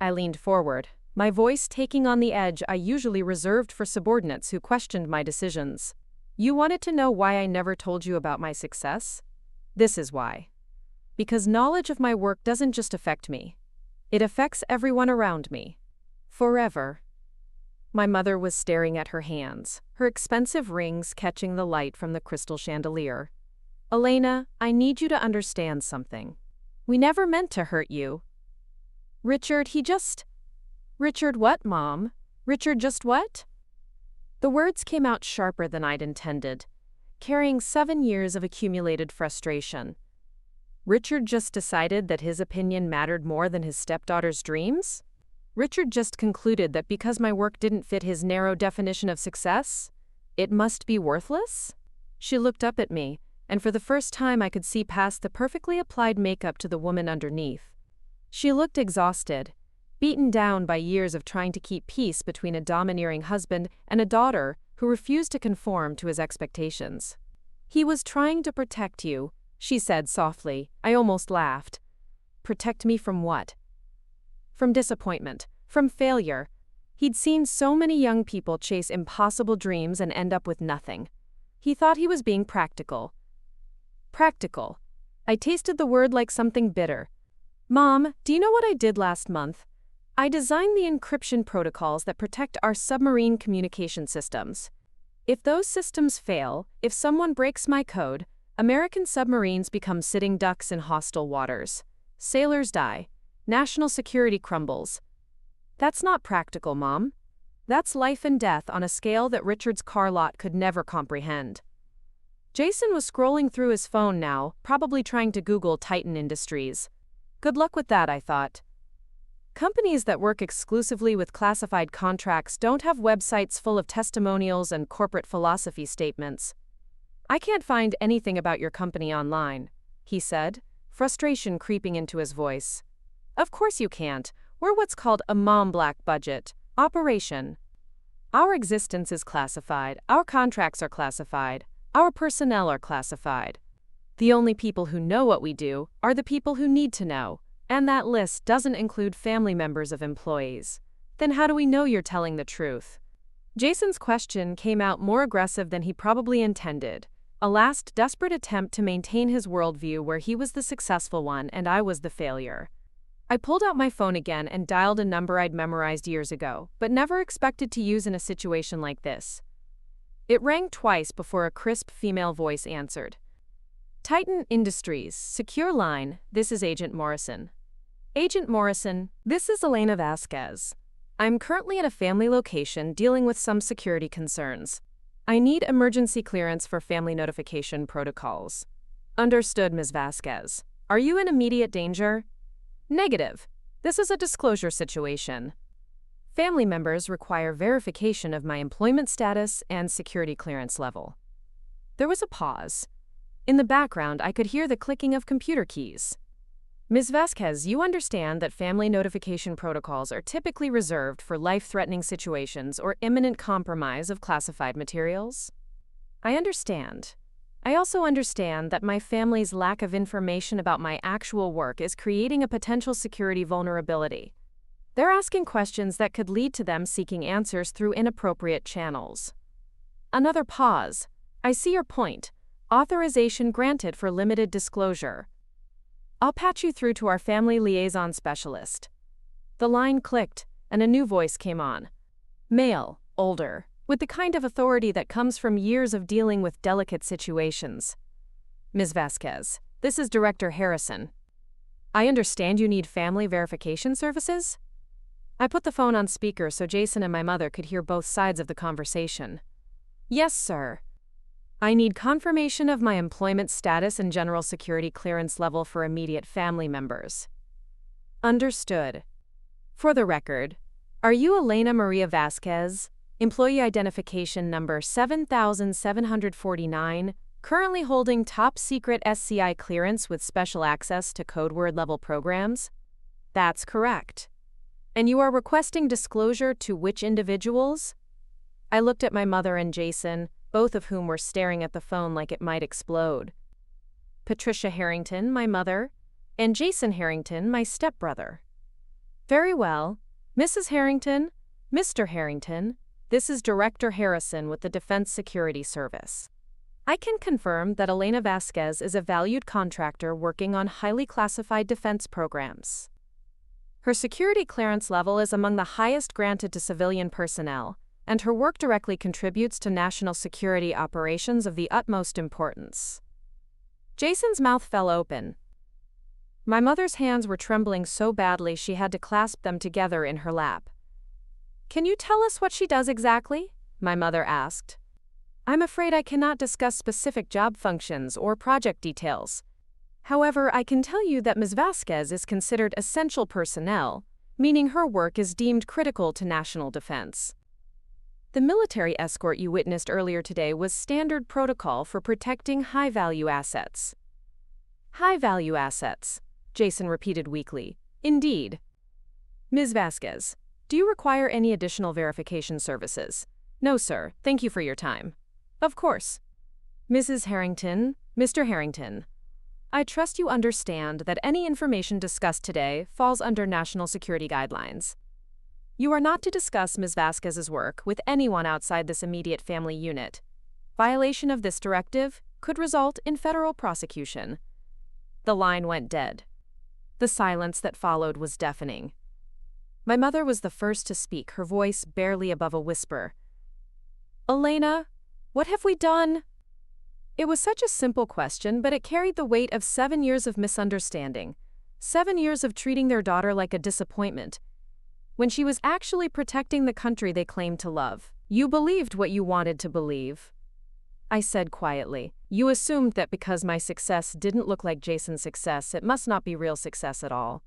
Speaker 1: I leaned forward, my voice taking on the edge I usually reserved for subordinates who questioned my decisions. You wanted to know why I never told you about my success? This is why. Because knowledge of my work doesn't just affect me. It affects everyone around me. Forever. My mother was staring at her hands, her expensive rings catching the light from the crystal chandelier. Elena, I need you to understand something. We never meant to hurt you. Richard what, Mom? Richard just what? The words came out sharper than I'd intended, carrying 7 years of accumulated frustration. Richard just decided that his opinion mattered more than his stepdaughter's dreams? Richard just concluded that because my work didn't fit his narrow definition of success, it must be worthless? She looked up at me, and for the first time I could see past the perfectly applied makeup to the woman underneath. She looked exhausted, beaten down by years of trying to keep peace between a domineering husband and a daughter who refused to conform to his expectations. He was trying to protect you, she said softly. I almost laughed. Protect me from what? From disappointment, from failure. He'd seen so many young people chase impossible dreams and end up with nothing. He thought he was being practical. Practical. I tasted the word like something bitter. Mom, do you know what I did last month? I designed the encryption protocols that protect our submarine communication systems. If those systems fail, if someone breaks my code, American submarines become sitting ducks in hostile waters. Sailors die. National security crumbles. That's not practical, Mom. That's life and death on a scale that Richard's car lot could never comprehend. Jason was scrolling through his phone now, probably trying to Google Titan Industries. Good luck with that, I thought. Companies that work exclusively with classified contracts don't have websites full of testimonials and corporate philosophy statements. I can't find anything about your company online, he said, frustration creeping into his voice. Of course you can't. We're what's called a mom-black budget operation. Our existence is classified, our contracts are classified, our personnel are classified. The only people who know what we do are the people who need to know, and that list doesn't include family members of employees. Then how do we know you're telling the truth? Jason's question came out more aggressive than he probably intended. A last desperate attempt to maintain his worldview where he was the successful one and I was the failure. I pulled out my phone again and dialed a number I'd memorized years ago, but never expected to use in a situation like this. It rang twice before a crisp female voice answered. Titan Industries, secure line, this is Agent Morrison. Agent Morrison, this is Elena Vasquez. I'm currently at a family location dealing with some security concerns. I need emergency clearance for family notification protocols. Understood, Ms. Vasquez. Are you in immediate danger? Negative. This is a disclosure situation. Family members require verification of my employment status and security clearance level. There was a pause. In the background, I could hear the clicking of computer keys. Ms. Vasquez, you understand that family notification protocols are typically reserved for life-threatening situations or imminent compromise of classified materials? I understand. I also understand that my family's lack of information about my actual work is creating a potential security vulnerability. They're asking questions that could lead to them seeking answers through inappropriate channels. Another pause. I see your point. Authorization granted for limited disclosure. I'll patch you through to our family liaison specialist. The line clicked, and a new voice came on. Male, older, with the kind of authority that comes from years of dealing with delicate situations. Ms. Vasquez, this is Director Harrison. I understand you need family verification services? I put the phone on speaker so Jason and my mother could hear both sides of the conversation. Yes, sir. I need confirmation of my employment status and general security clearance level for immediate family members. Understood. For the record, are you Elena Maria Vasquez, employee identification number 7749, currently holding top secret SCI clearance with special access to code word level programs? That's correct. And you are requesting disclosure to which individuals? I looked at my mother and Jason, both of whom were staring at the phone like it might explode. Patricia Harrington, my mother, and Jason Harrington, my stepbrother. Very well. Mrs. Harrington, Mr. Harrington, this is Director Harrison with the Defense Security Service. I can confirm that Elena Vasquez is a valued contractor working on highly classified defense programs. Her security clearance level is among the highest granted to civilian personnel, and her work directly contributes to national security operations of the utmost importance. Jason's mouth fell open. My mother's hands were trembling so badly she had to clasp them together in her lap. Can you tell us what she does exactly? My mother asked. I'm afraid I cannot discuss specific job functions or project details. However, I can tell you that Ms. Vasquez is considered essential personnel, meaning her work is deemed critical to national defense. The military escort you witnessed earlier today was standard protocol for protecting high-value assets. High-value assets, Jason repeated weakly. Indeed. Ms. Vasquez, do you require any additional verification services? No, sir. Thank you for your time. Of course. Mrs. Harrington, Mr. Harrington, I trust you understand that any information discussed today falls under national security guidelines. You are not to discuss Ms. Vasquez's work with anyone outside this immediate family unit. Violation of this directive could result in federal prosecution. The line went dead. The silence that followed was deafening. My mother was the first to speak, her voice barely above a whisper. Elena, what have we done? It was such a simple question, but it carried the weight of 7 years of misunderstanding, 7 years of treating their daughter like a disappointment, when she was actually protecting the country they claimed to love. You believed what you wanted to believe. I said quietly. You assumed that because my success didn't look like Jason's success, it must not be real success at all.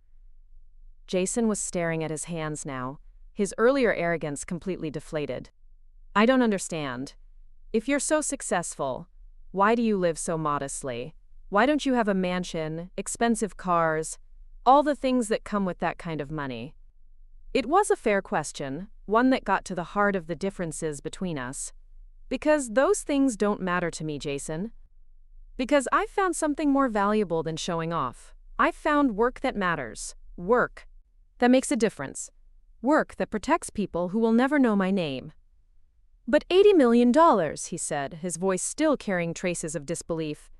Speaker 1: Jason was staring at his hands now, his earlier arrogance completely deflated. I don't understand. If you're so successful, why do you live so modestly? Why don't you have a mansion, expensive cars, all the things that come with that kind of money? It was a fair question, one that got to the heart of the differences between us. Because those things don't matter to me, Jason. Because I've found something more valuable than showing off. I've found work that matters. Work that makes a difference. Work that protects people who will never know my name. But $80 million, he said, his voice still carrying traces of disbelief,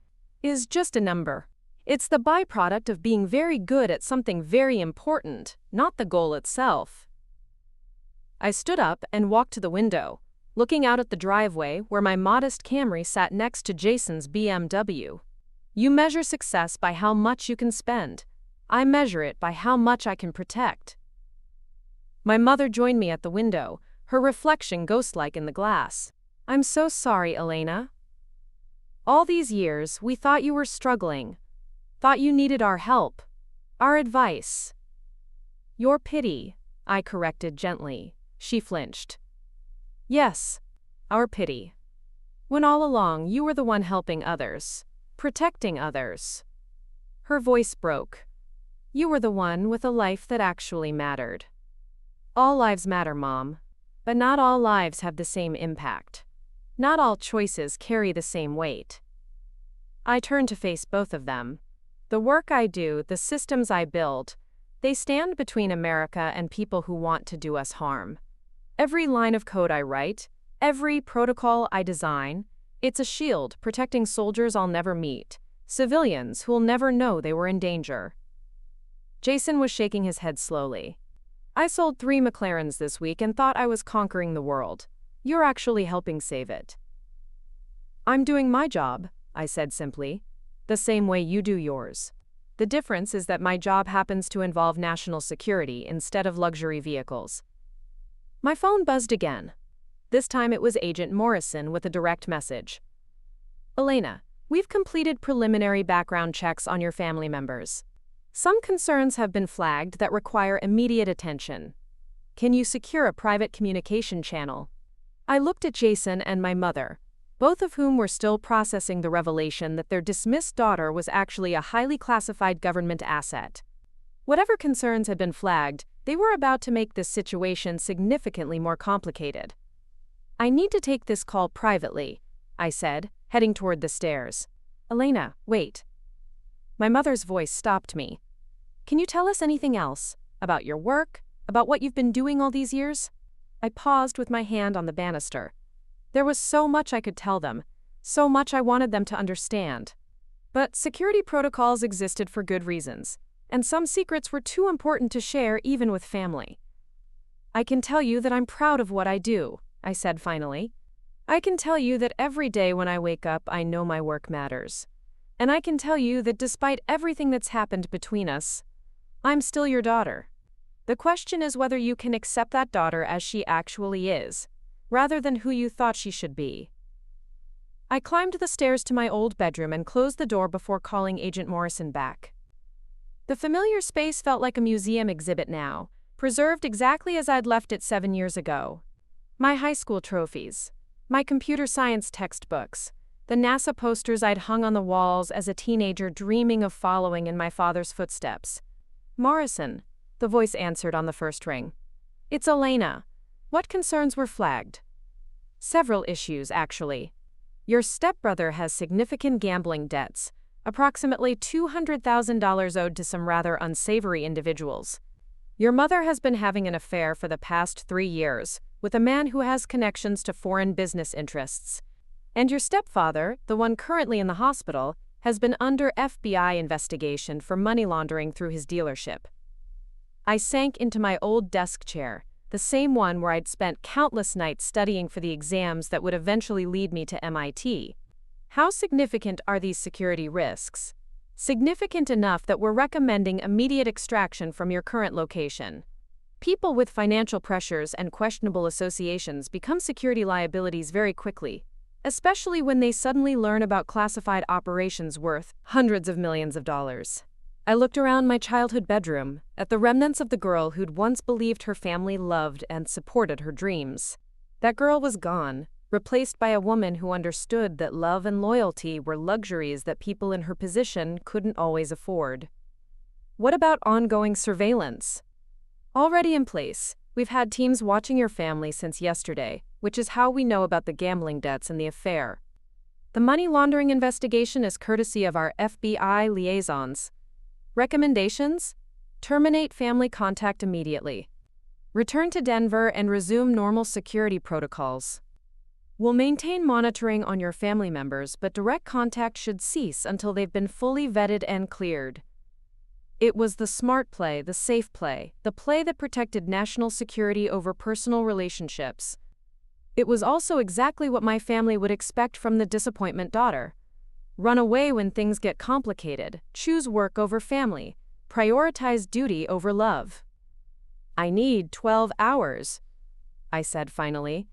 Speaker 1: is just a number. It's the byproduct of being very good at something very important, not the goal itself. I stood up and walked to the window, looking out at the driveway where my modest Camry sat next to Jason's BMW. You measure success by how much you can spend. I measure it by how much I can protect. My mother joined me at the window, her reflection ghost-like in the glass. I'm so sorry, Elena. All these years, we thought you were struggling, thought you needed our help, our advice. Your pity, I corrected gently. She flinched. Yes, our pity. When all along you were the one helping others, protecting others. Her voice broke. You were the one with a life that actually mattered. All lives matter, Mom. But not all lives have the same impact. Not all choices carry the same weight. I turned to face both of them. The work I do, the systems I build, They stand between America and people who want to do us harm. Every line of code I write, every protocol I design, it's a shield protecting soldiers I'll never meet, civilians who'll never know they were in danger. Jason was shaking his head slowly. I sold 3 McLarens this week and thought I was conquering the world. You're actually helping save it. I'm doing my job, I said simply, the same way you do yours. The difference is that my job happens to involve national security instead of luxury vehicles. My phone buzzed again. This time it was Agent Morrison with a direct message. Elena, we've completed preliminary background checks on your family members. Some concerns have been flagged that require immediate attention. Can you secure a private communication channel? I looked at Jason and my mother, both of whom were still processing the revelation that their dismissed daughter was actually a highly classified government asset. Whatever concerns had been flagged, they were about to make this situation significantly more complicated. I need to take this call privately, I said, heading toward the stairs. Elena, wait. My mother's voice stopped me. Can you tell us anything else? About your work? About what you've been doing all these years? I paused with my hand on the banister. There was so much I could tell them, so much I wanted them to understand. But security protocols existed for good reasons, and some secrets were too important to share even with family. I can tell you that I'm proud of what I do, I said finally. I can tell you that every day when I wake up I know my work matters. And I can tell you that despite everything that's happened between us, I'm still your daughter. The question is whether you can accept that daughter as she actually is, rather than who you thought she should be. I climbed the stairs to my old bedroom and closed the door before calling Agent Morrison back. The familiar space felt like a museum exhibit now, preserved exactly as I'd left it 7 years ago. My high school trophies, my computer science textbooks, the NASA posters I'd hung on the walls as a teenager dreaming of following in my father's footsteps. Morrison, the voice answered on the first ring. It's Elena. What concerns were flagged? Several issues, actually. Your stepbrother has significant gambling debts, approximately $200,000 owed to some rather unsavory individuals. Your mother has been having an affair for the past 3 years with a man who has connections to foreign business interests. And your stepfather, the one currently in the hospital, has been under FBI investigation for money laundering through his dealership. I sank into my old desk chair, the same one where I'd spent countless nights studying for the exams that would eventually lead me to MIT. How significant are these security risks? Significant enough that we're recommending immediate extraction from your current location. People with financial pressures and questionable associations become security liabilities very quickly, especially when they suddenly learn about classified operations worth hundreds of millions of dollars. I looked around my childhood bedroom, at the remnants of the girl who'd once believed her family loved and supported her dreams. That girl was gone, replaced by a woman who understood that love and loyalty were luxuries that people in her position couldn't always afford. What about ongoing surveillance? Already in place, we've had teams watching your family since yesterday, which is how we know about the gambling debts and the affair. The money laundering investigation is courtesy of our FBI liaisons. Recommendations? Terminate family contact immediately. Return to Denver and resume normal security protocols. We'll maintain monitoring on your family members, but direct contact should cease until they've been fully vetted and cleared. It was the smart play, the safe play, the play that protected national security over personal relationships. It was also exactly what my family would expect from the disappointment daughter. Run away when things get complicated, choose work over family, prioritize duty over love. I need 12 hours, I said finally.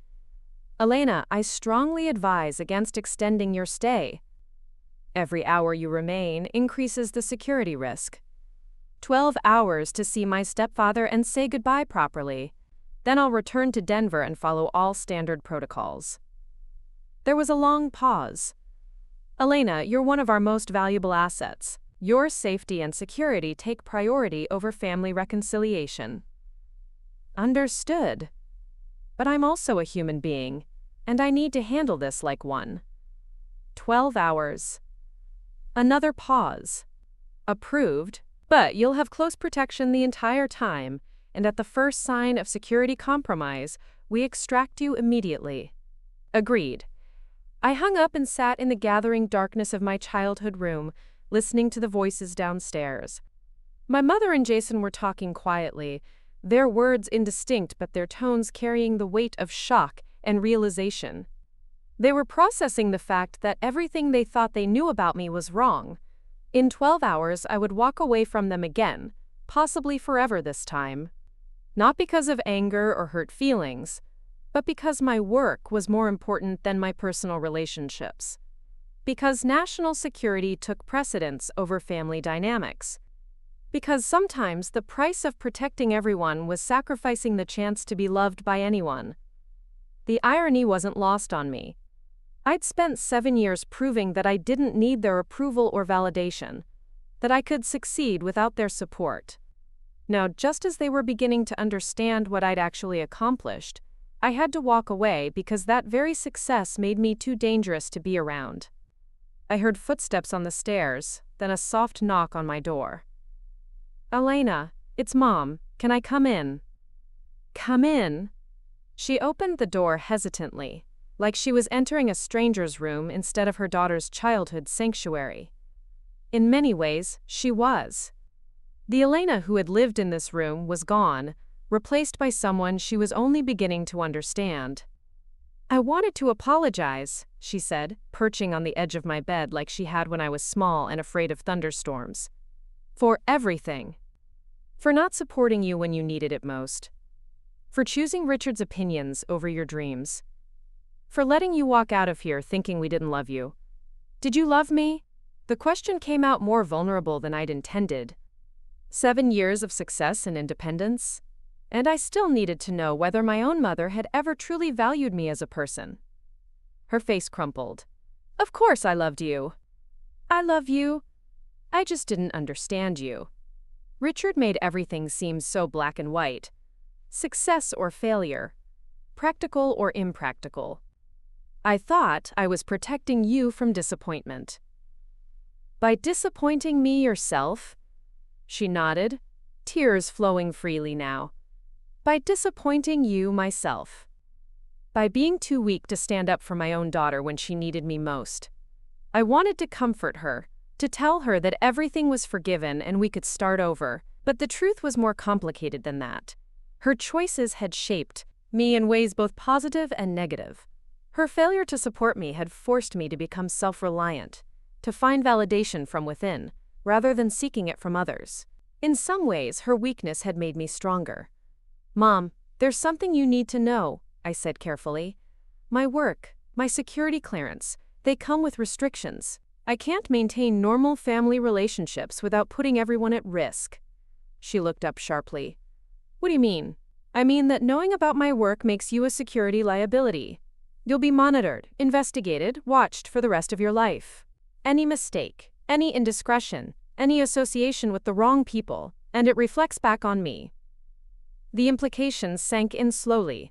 Speaker 1: Elena, I strongly advise against extending your stay. Every hour you remain increases the security risk. 12 hours to see my stepfather and say goodbye properly. Then I'll return to Denver and follow all standard protocols. There was a long pause. Elena, you're one of our most valuable assets. Your safety and security take priority over family reconciliation. Understood. But I'm also a human being, and I need to handle this like one. 12 hours. Another pause. Approved, But you'll have close protection the entire time, and at the first sign of security compromise, we extract you immediately." Agreed. I hung up and sat in the gathering darkness of my childhood room, listening to the voices downstairs. My mother and Jason were talking quietly, their words indistinct but their tones carrying the weight of shock and realization. They were processing the fact that everything they thought they knew about me was wrong. In 12 hours, I would walk away from them again, possibly forever this time. Not because of anger or hurt feelings, but because my work was more important than my personal relationships. Because national security took precedence over family dynamics. Because sometimes the price of protecting everyone was sacrificing the chance to be loved by anyone. The irony wasn't lost on me. I'd spent 7 years proving that I didn't need their approval or validation, that I could succeed without their support. Now, just as they were beginning to understand what I'd actually accomplished, I had to walk away because that very success made me too dangerous to be around. I heard footsteps on the stairs, then a soft knock on my door. "Elena, it's Mom. Can I come in?" "Come in?" She opened the door hesitantly, like she was entering a stranger's room instead of her daughter's childhood sanctuary. In many ways, she was. The Elena who had lived in this room was gone, replaced by someone she was only beginning to understand. "I wanted to apologize," she said, perching on the edge of my bed like she had when I was small and afraid of thunderstorms. "For everything. For not supporting you when you needed it most. For choosing Richard's opinions over your dreams. For letting you walk out of here thinking we didn't love you. Did you love me?" The question came out more vulnerable than I'd intended. 7 years of success and independence, and I still needed to know whether my own mother had ever truly valued me as a person. Her face crumpled. "Of course I loved you. I love you. I just didn't understand you." Richard made everything seem so black and white. Success or failure. Practical or impractical. I thought I was protecting you from disappointment. "By disappointing me yourself?" She nodded, tears flowing freely now. "By disappointing you myself. By being too weak to stand up for my own daughter when she needed me most. I wanted to comfort her, to tell her that everything was forgiven and we could start over, but the truth was more complicated than that. Her choices had shaped me in ways both positive and negative. Her failure to support me had forced me to become self-reliant, to find validation from within, rather than seeking it from others. In some ways, her weakness had made me stronger. "Mom, there's something you need to know," I said carefully. "My work, my security clearance, they come with restrictions. I can't maintain normal family relationships without putting everyone at risk." She looked up sharply. "What do you mean?" "I mean that knowing about my work makes you a security liability. You'll be monitored, investigated, watched for the rest of your life. Any mistake, any indiscretion, any association with the wrong people, and it reflects back on me." The implications sank in slowly.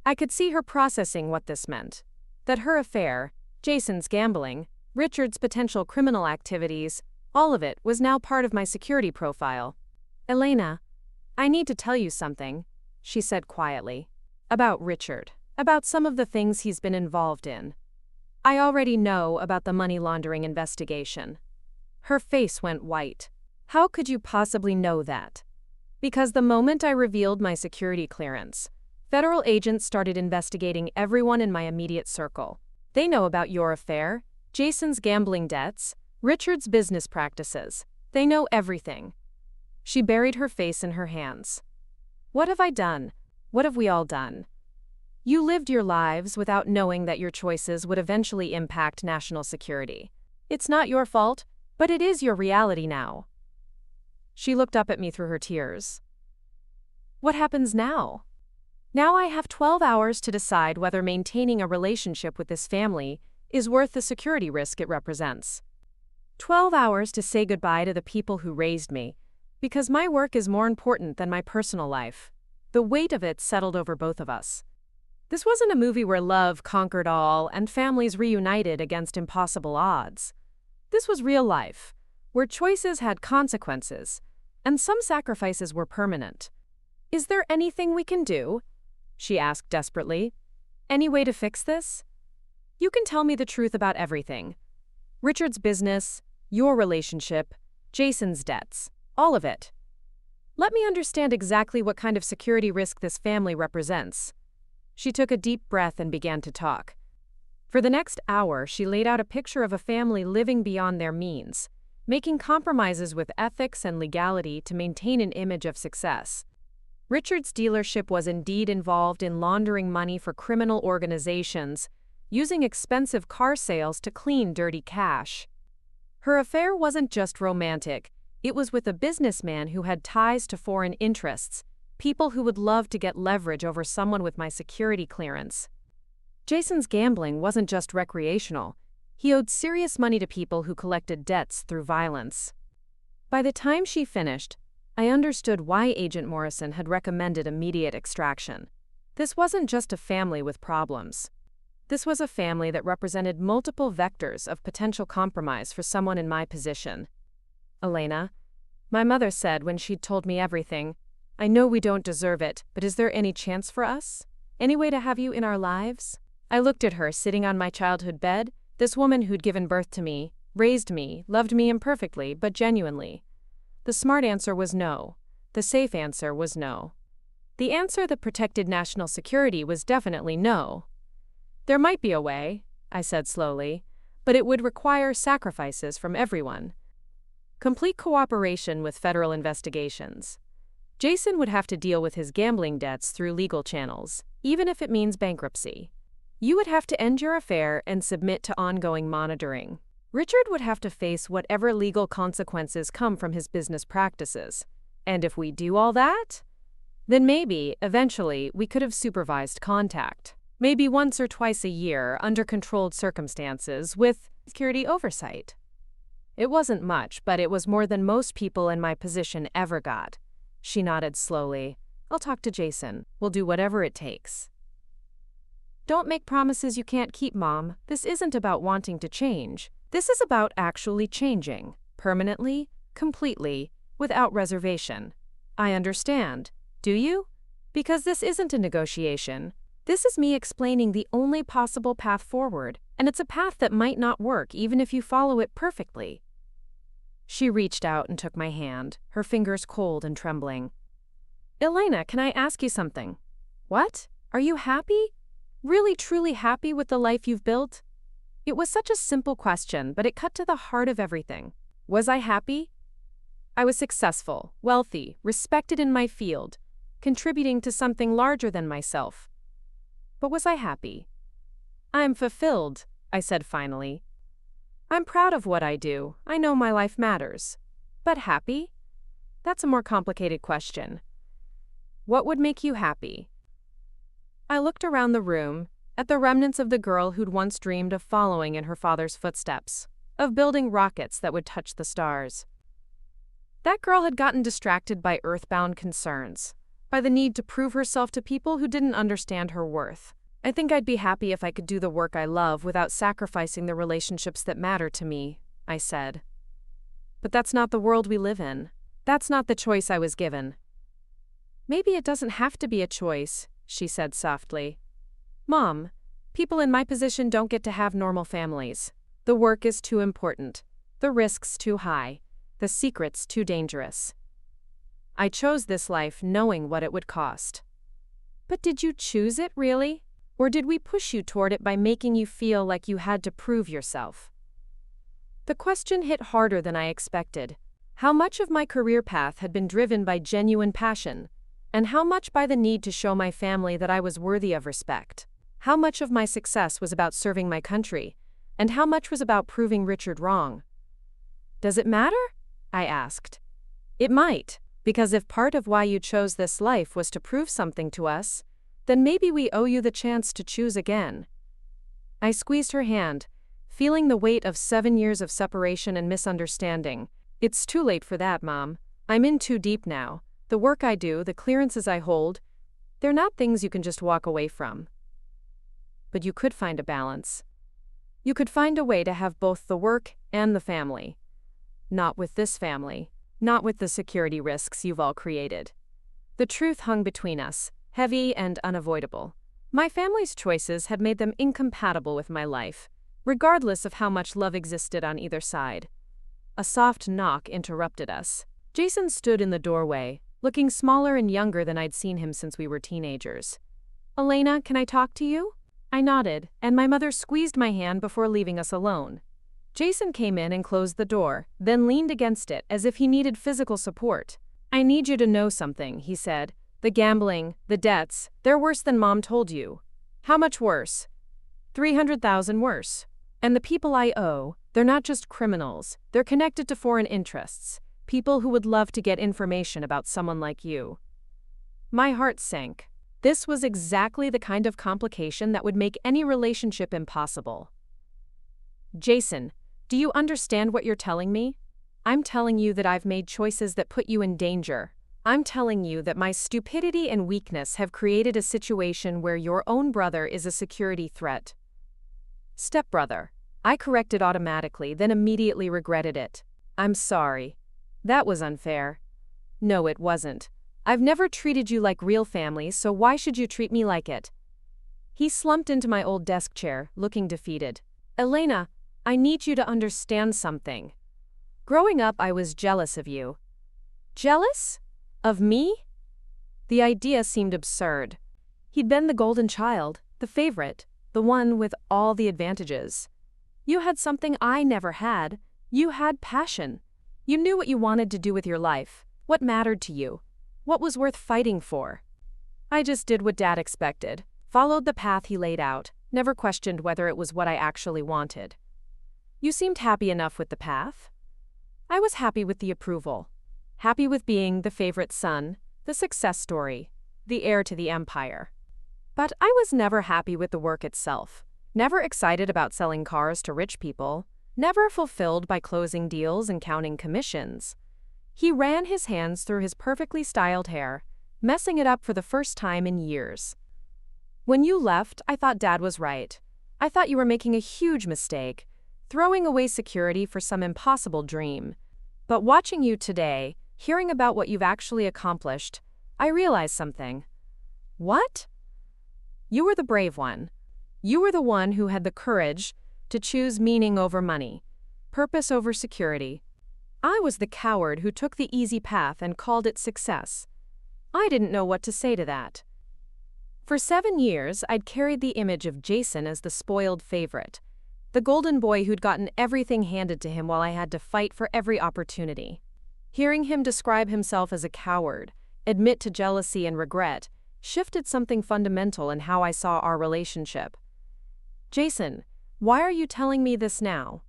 Speaker 1: I could see her processing what this meant. That her affair, Jason's gambling, Richard's potential criminal activities, all of it was now part of my security profile. "Elena, I need to tell you something," she said quietly. "About Richard. About some of the things he's been involved in. I already know about the money laundering investigation." Her face went white. "How could you possibly know that?" "Because the moment I revealed my security clearance, federal agents started investigating everyone in my immediate circle. They know about your affair, Jason's gambling debts, Richard's business practices. They know everything." She buried her face in her hands. "What have I done? What have we all done? You lived your lives without knowing that your choices would eventually impact national security. It's not your fault, but it is your reality now." She looked up at me through her tears. "What happens now?" "Now I have 12 hours to decide whether maintaining a relationship with this family is worth the security risk it represents. 12 hours to say goodbye to the people who raised me, because my work is more important than my personal life." The weight of it settled over both of us. This wasn't a movie where love conquered all and families reunited against impossible odds. This was real life, where choices had consequences, and some sacrifices were permanent. "Is there anything we can do?" she asked desperately. "Any way to fix this? You can tell me the truth about everything. Richard's business, your relationship, Jason's debts, all of it. Let me understand exactly what kind of security risk this family represents." She took a deep breath and began to talk. For the next hour, she laid out a picture of a family living beyond their means, making compromises with ethics and legality to maintain an image of success. Richard's dealership was indeed involved in laundering money for criminal organizations, using expensive car sales to clean dirty cash. Her affair wasn't just romantic, it was with a businessman who had ties to foreign interests, people who would love to get leverage over someone with my security clearance. Jason's gambling wasn't just recreational. He owed serious money to people who collected debts through violence. By the time she finished, I understood why Agent Morrison had recommended immediate extraction. This wasn't just a family with problems. This was a family that represented multiple vectors of potential compromise for someone in my position. "Elena," my mother said when she'd told me everything, "I know we don't deserve it, but is there any chance for us? Any way to have you in our lives?" I looked at her sitting on my childhood bed, this woman who'd given birth to me, raised me, loved me imperfectly, but genuinely. The smart answer was no. The safe answer was no. The answer that protected national security was definitely no. "There might be a way," I said slowly, "but it would require sacrifices from everyone. Complete cooperation with federal investigations. Jason would have to deal with his gambling debts through legal channels, even if it means bankruptcy. You would have to end your affair and submit to ongoing monitoring. Richard would have to face whatever legal consequences come from his business practices. And if we do all that, then maybe, eventually, we could have supervised contact. Maybe once or twice a year, under controlled circumstances, with security oversight." It wasn't much, but it was more than most people in my position ever got. She nodded slowly. "I'll talk to Jason. We'll do whatever it takes." "Don't make promises you can't keep, Mom. This isn't about wanting to change. This is about actually changing. Permanently, completely, without reservation." "I understand. Do you? Because this isn't a negotiation. This is me explaining the only possible path forward, and it's a path that might not work even if you follow it perfectly." She reached out and took my hand, her fingers cold and trembling. "Elena, can I ask you something?" "What? Are you happy? Really truly happy with the life you've built?" It was such a simple question, but it cut to the heart of everything. Was I happy? I was successful, wealthy, respected in my field, contributing to something larger than myself. But was I happy? "I'm fulfilled," I said finally. "I'm proud of what I do. I know my life matters. But happy? That's a more complicated question. What would make you happy?" I looked around the room, at the remnants of the girl who'd once dreamed of following in her father's footsteps, of building rockets that would touch the stars. That girl had gotten distracted by earthbound concerns, by the need to prove herself to people who didn't understand her worth. "I think I'd be happy if I could do the work I love without sacrificing the relationships that matter to me," I said. "But that's not the world we live in. That's not the choice I was given." "Maybe it doesn't have to be a choice," she said softly. "Mom, people in my position don't get to have normal families. The work is too important, the risks too high, the secrets too dangerous. I chose this life knowing what it would cost." "But did you choose it, really? Or did we push you toward it by making you feel like you had to prove yourself?" The question hit harder than I expected. How much of my career path had been driven by genuine passion, and how much by the need to show my family that I was worthy of respect? How much of my success was about serving my country, and how much was about proving Richard wrong? "Does it matter?" I asked. "It might, because if part of why you chose this life was to prove something to us, then maybe we owe you the chance to choose again." I squeezed her hand, feeling the weight of 7 years of separation and misunderstanding. "It's too late for that, Mom. I'm in too deep now. The work I do, the clearances I hold, they're not things you can just walk away from." "But you could find a balance. You could find a way to have both the work and the family." "Not with this family. Not with the security risks you've all created. The truth hung between us, heavy and unavoidable. My family's choices had made them incompatible with my life, regardless of how much love existed on either side. A soft knock interrupted us. Jason stood in the doorway, looking smaller and younger than I'd seen him since we were teenagers. "Elena, can I talk to you?" I nodded, and my mother squeezed my hand before leaving us alone. Jason came in and closed the door, then leaned against it as if he needed physical support. "I need you to know something," he said. "The gambling, the debts, they're worse than Mom told you." "How much worse?" 300,000 worse. "And the people I owe, they're not just criminals, they're connected to foreign interests, people who would love to get information about someone like you." My heart sank. This was exactly the kind of complication that would make any relationship impossible. "Jason, do you understand what you're telling me?" "I'm telling you that I've made choices that put you in danger. I'm telling you that my stupidity and weakness have created a situation where your own brother is a security threat." "Stepbrother." I corrected automatically, then immediately regretted it. "I'm sorry. That was unfair." "No, it wasn't. I've never treated you like real family, so why should you treat me like it?" He slumped into my old desk chair, looking defeated. "Elena, I need you to understand something. Growing up, I was jealous of you." "Jealous? Of me?" The idea seemed absurd. He'd been the golden child, the favorite, the one with all the advantages. You had something I never had. You had passion. You knew what you wanted to do with your life, what mattered to you, what was worth fighting for. I just did what Dad expected, followed the path he laid out, never questioned whether it was what I actually wanted. You seemed happy enough with the path. I was happy with the approval. Happy with being the favorite son, the success story, the heir to the empire. But I was never happy with the work itself, never excited about selling cars to rich people, never fulfilled by closing deals and counting commissions. He ran his hands through his perfectly styled hair, messing it up for the first time in years. "When you left, I thought Dad was right. I thought you were making a huge mistake, throwing away security for some impossible dream. But watching you today, hearing about what you've actually accomplished, I realized something." "What?" "You were the brave one. You were the one who had the courage to choose meaning over money, purpose over security. I was the coward who took the easy path and called it success. I didn't know what to say to that." For 7 years, I'd carried the image of Jason as the spoiled favorite, the golden boy who'd gotten everything handed to him while I had to fight for every opportunity. Hearing him describe himself as a coward, admit to jealousy and regret, shifted something fundamental in how I saw our relationship. "Jason, why are you telling me this now?"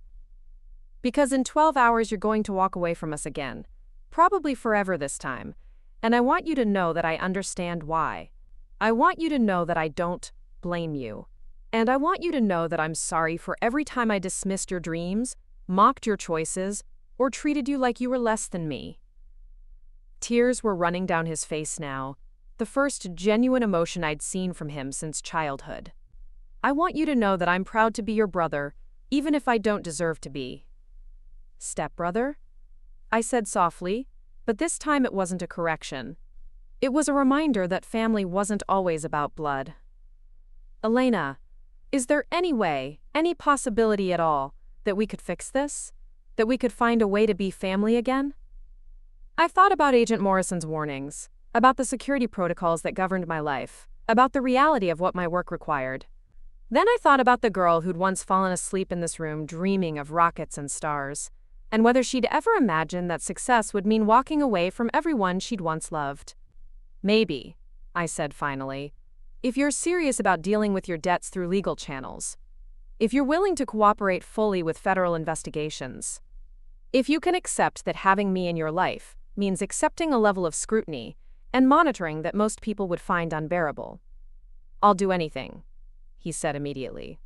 Speaker 1: "Because in 12 hours you're going to walk away from us again, probably forever this time, and I want you to know that I understand why. I want you to know that I don't blame you. And I want you to know that I'm sorry for every time I dismissed your dreams, mocked your choices, or treated you like you were less than me." Tears were running down his face now, the first genuine emotion I'd seen from him since childhood. "I want you to know that I'm proud to be your brother, even if I don't deserve to be." "Stepbrother?" I said softly, but this time it wasn't a correction. It was a reminder that family wasn't always about blood. "Elena, is there any way, any possibility at all, that we could fix this? That we could find a way to be family again?" I thought about Agent Morrison's warnings, about the security protocols that governed my life, about the reality of what my work required. Then I thought about the girl who'd once fallen asleep in this room dreaming of rockets and stars, and whether she'd ever imagined that success would mean walking away from everyone she'd once loved. "Maybe," I said finally, "if you're serious about dealing with your debts through legal channels. If you're willing to cooperate fully with federal investigations. If you can accept that having me in your life means accepting a level of scrutiny and monitoring that most people would find unbearable." "I'll do anything," he said immediately.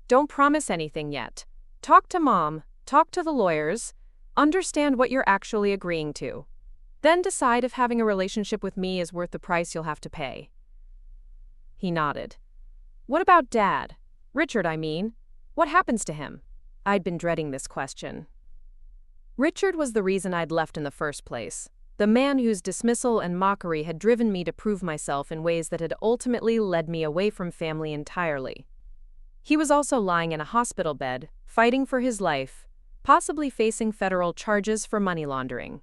Speaker 1: "Don't promise anything yet. Talk to Mom, talk to the lawyers, understand what you're actually agreeing to. Then decide if having a relationship with me is worth the price you'll have to pay." He nodded. "What about Dad? Richard, I mean. What happens to him?" I'd been dreading this question. Richard was the reason I'd left in the first place. The man whose dismissal and mockery had driven me to prove myself in ways that had ultimately led me away from family entirely. He was also lying in a hospital bed, fighting for his life, possibly facing federal charges for money laundering.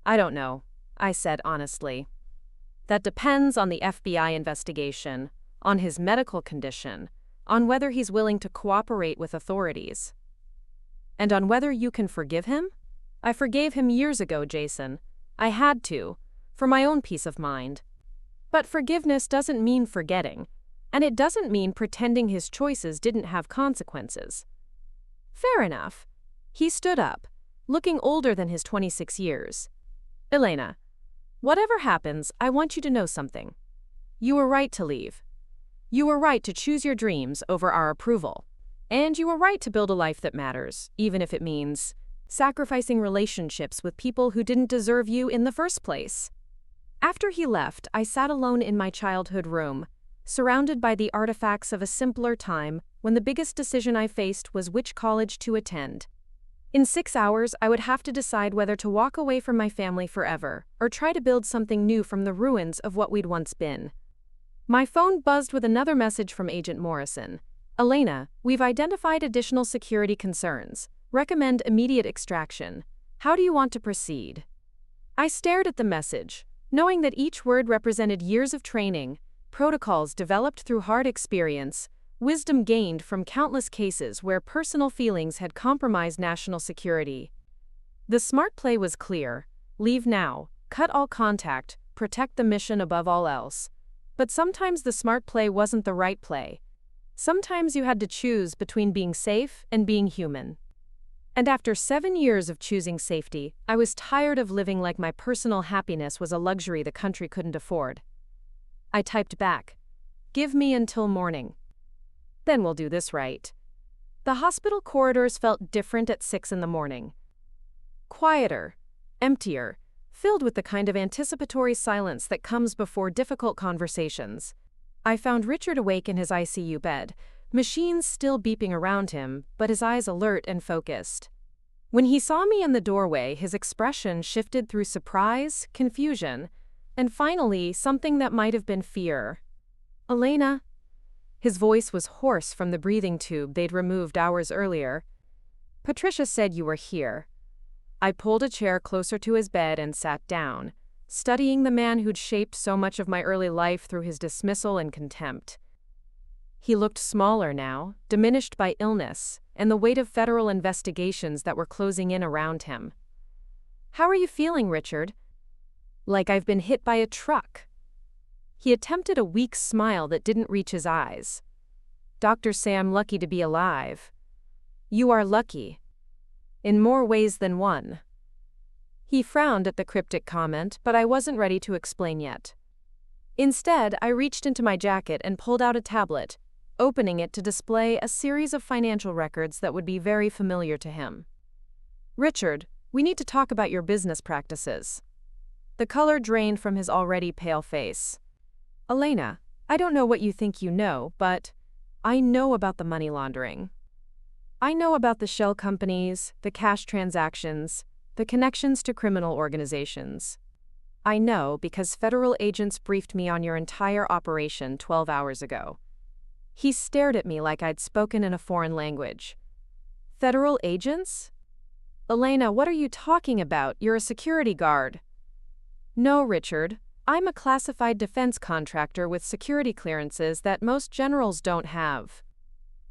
Speaker 1: I don't know, I said honestly. That depends on the FBI investigation, on his medical condition, on whether he's willing to cooperate with authorities. And on whether you can forgive him? I forgave him years ago, Jason. I had to, for my own peace of mind. But forgiveness doesn't mean forgetting, and it doesn't mean pretending his choices didn't have consequences. Fair enough. He stood up, looking older than his 26 years. Elena, whatever happens, I want you to know something. You were right to leave. You were right to choose your dreams over our approval. And you were right to build a life that matters, even if it means sacrificing relationships with people who didn't deserve you in the first place. After he left, I sat alone in my childhood room, surrounded by the artifacts of a simpler time when the biggest decision I faced was which college to attend. In 6 hours, I would have to decide whether to walk away from my family forever or try to build something new from the ruins of what we'd once been. My phone buzzed with another message from Agent Morrison. Elena, we've identified additional security concerns. Recommend immediate extraction. How do you want to proceed? I stared at the message, knowing that each word represented years of training, protocols developed through hard experience, wisdom gained from countless cases where personal feelings had compromised national security. The smart play was clear: leave now, cut all contact, protect the mission above all else. But sometimes the smart play wasn't the right play. Sometimes you had to choose between being safe and being human. And after 7 years of choosing safety, I was tired of living like my personal happiness was a luxury the country couldn't afford. I typed back, "Give me until morning. Then we'll do this right." The hospital corridors felt different at 6 in the morning. Quieter, emptier, filled with the kind of anticipatory silence that comes before difficult conversations. I found Richard awake in his ICU bed, machines still beeping around him, but his eyes alert and focused. When he saw me in the doorway, his expression shifted through surprise, confusion, and finally something that might have been fear. "Elena." His voice was hoarse from the breathing tube they'd removed hours earlier. "Patricia said you were here." I pulled a chair closer to his bed and sat down, studying the man who'd shaped so much of my early life through his dismissal and contempt. He looked smaller now, diminished by illness and the weight of federal investigations that were closing in around him. "How are you feeling, Richard?" "Like I've been hit by a truck." He attempted a weak smile that didn't reach his eyes. "Doctors say I'm lucky to be alive." "You are lucky. In more ways than one." He frowned at the cryptic comment, but I wasn't ready to explain yet. Instead, I reached into my jacket and pulled out a tablet, opening it to display a series of financial records that would be very familiar to him. "Richard, we need to talk about your business practices." The color drained from his already pale face. "Elena, I don't know what you think you know, but I know about the money laundering. I know about the shell companies, the cash transactions, the connections to criminal organizations. I know because federal agents briefed me on your entire operation 12 hours ago." He stared at me like I'd spoken in a foreign language. "Federal agents?" "Elena, what are you talking about? You're a security guard." "No, Richard. I'm a classified defense contractor with security clearances that most generals don't have.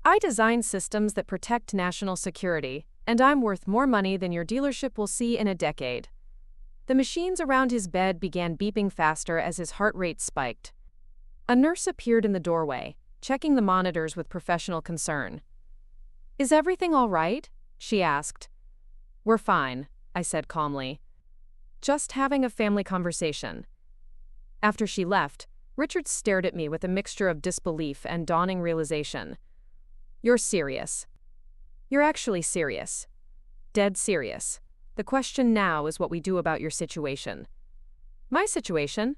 Speaker 1: I design systems that protect national security, and I'm worth more money than your dealership will see in a decade." The machines around his bed began beeping faster as his heart rate spiked. A nurse appeared in the doorway, checking the monitors with professional concern. "Is everything all right?" she asked. "We're fine," I said calmly. "Just having a family conversation." After she left, Richard stared at me with a mixture of disbelief and dawning realization. "You're serious. You're actually serious. Dead serious. The question now is what we do about your situation." "My situation?"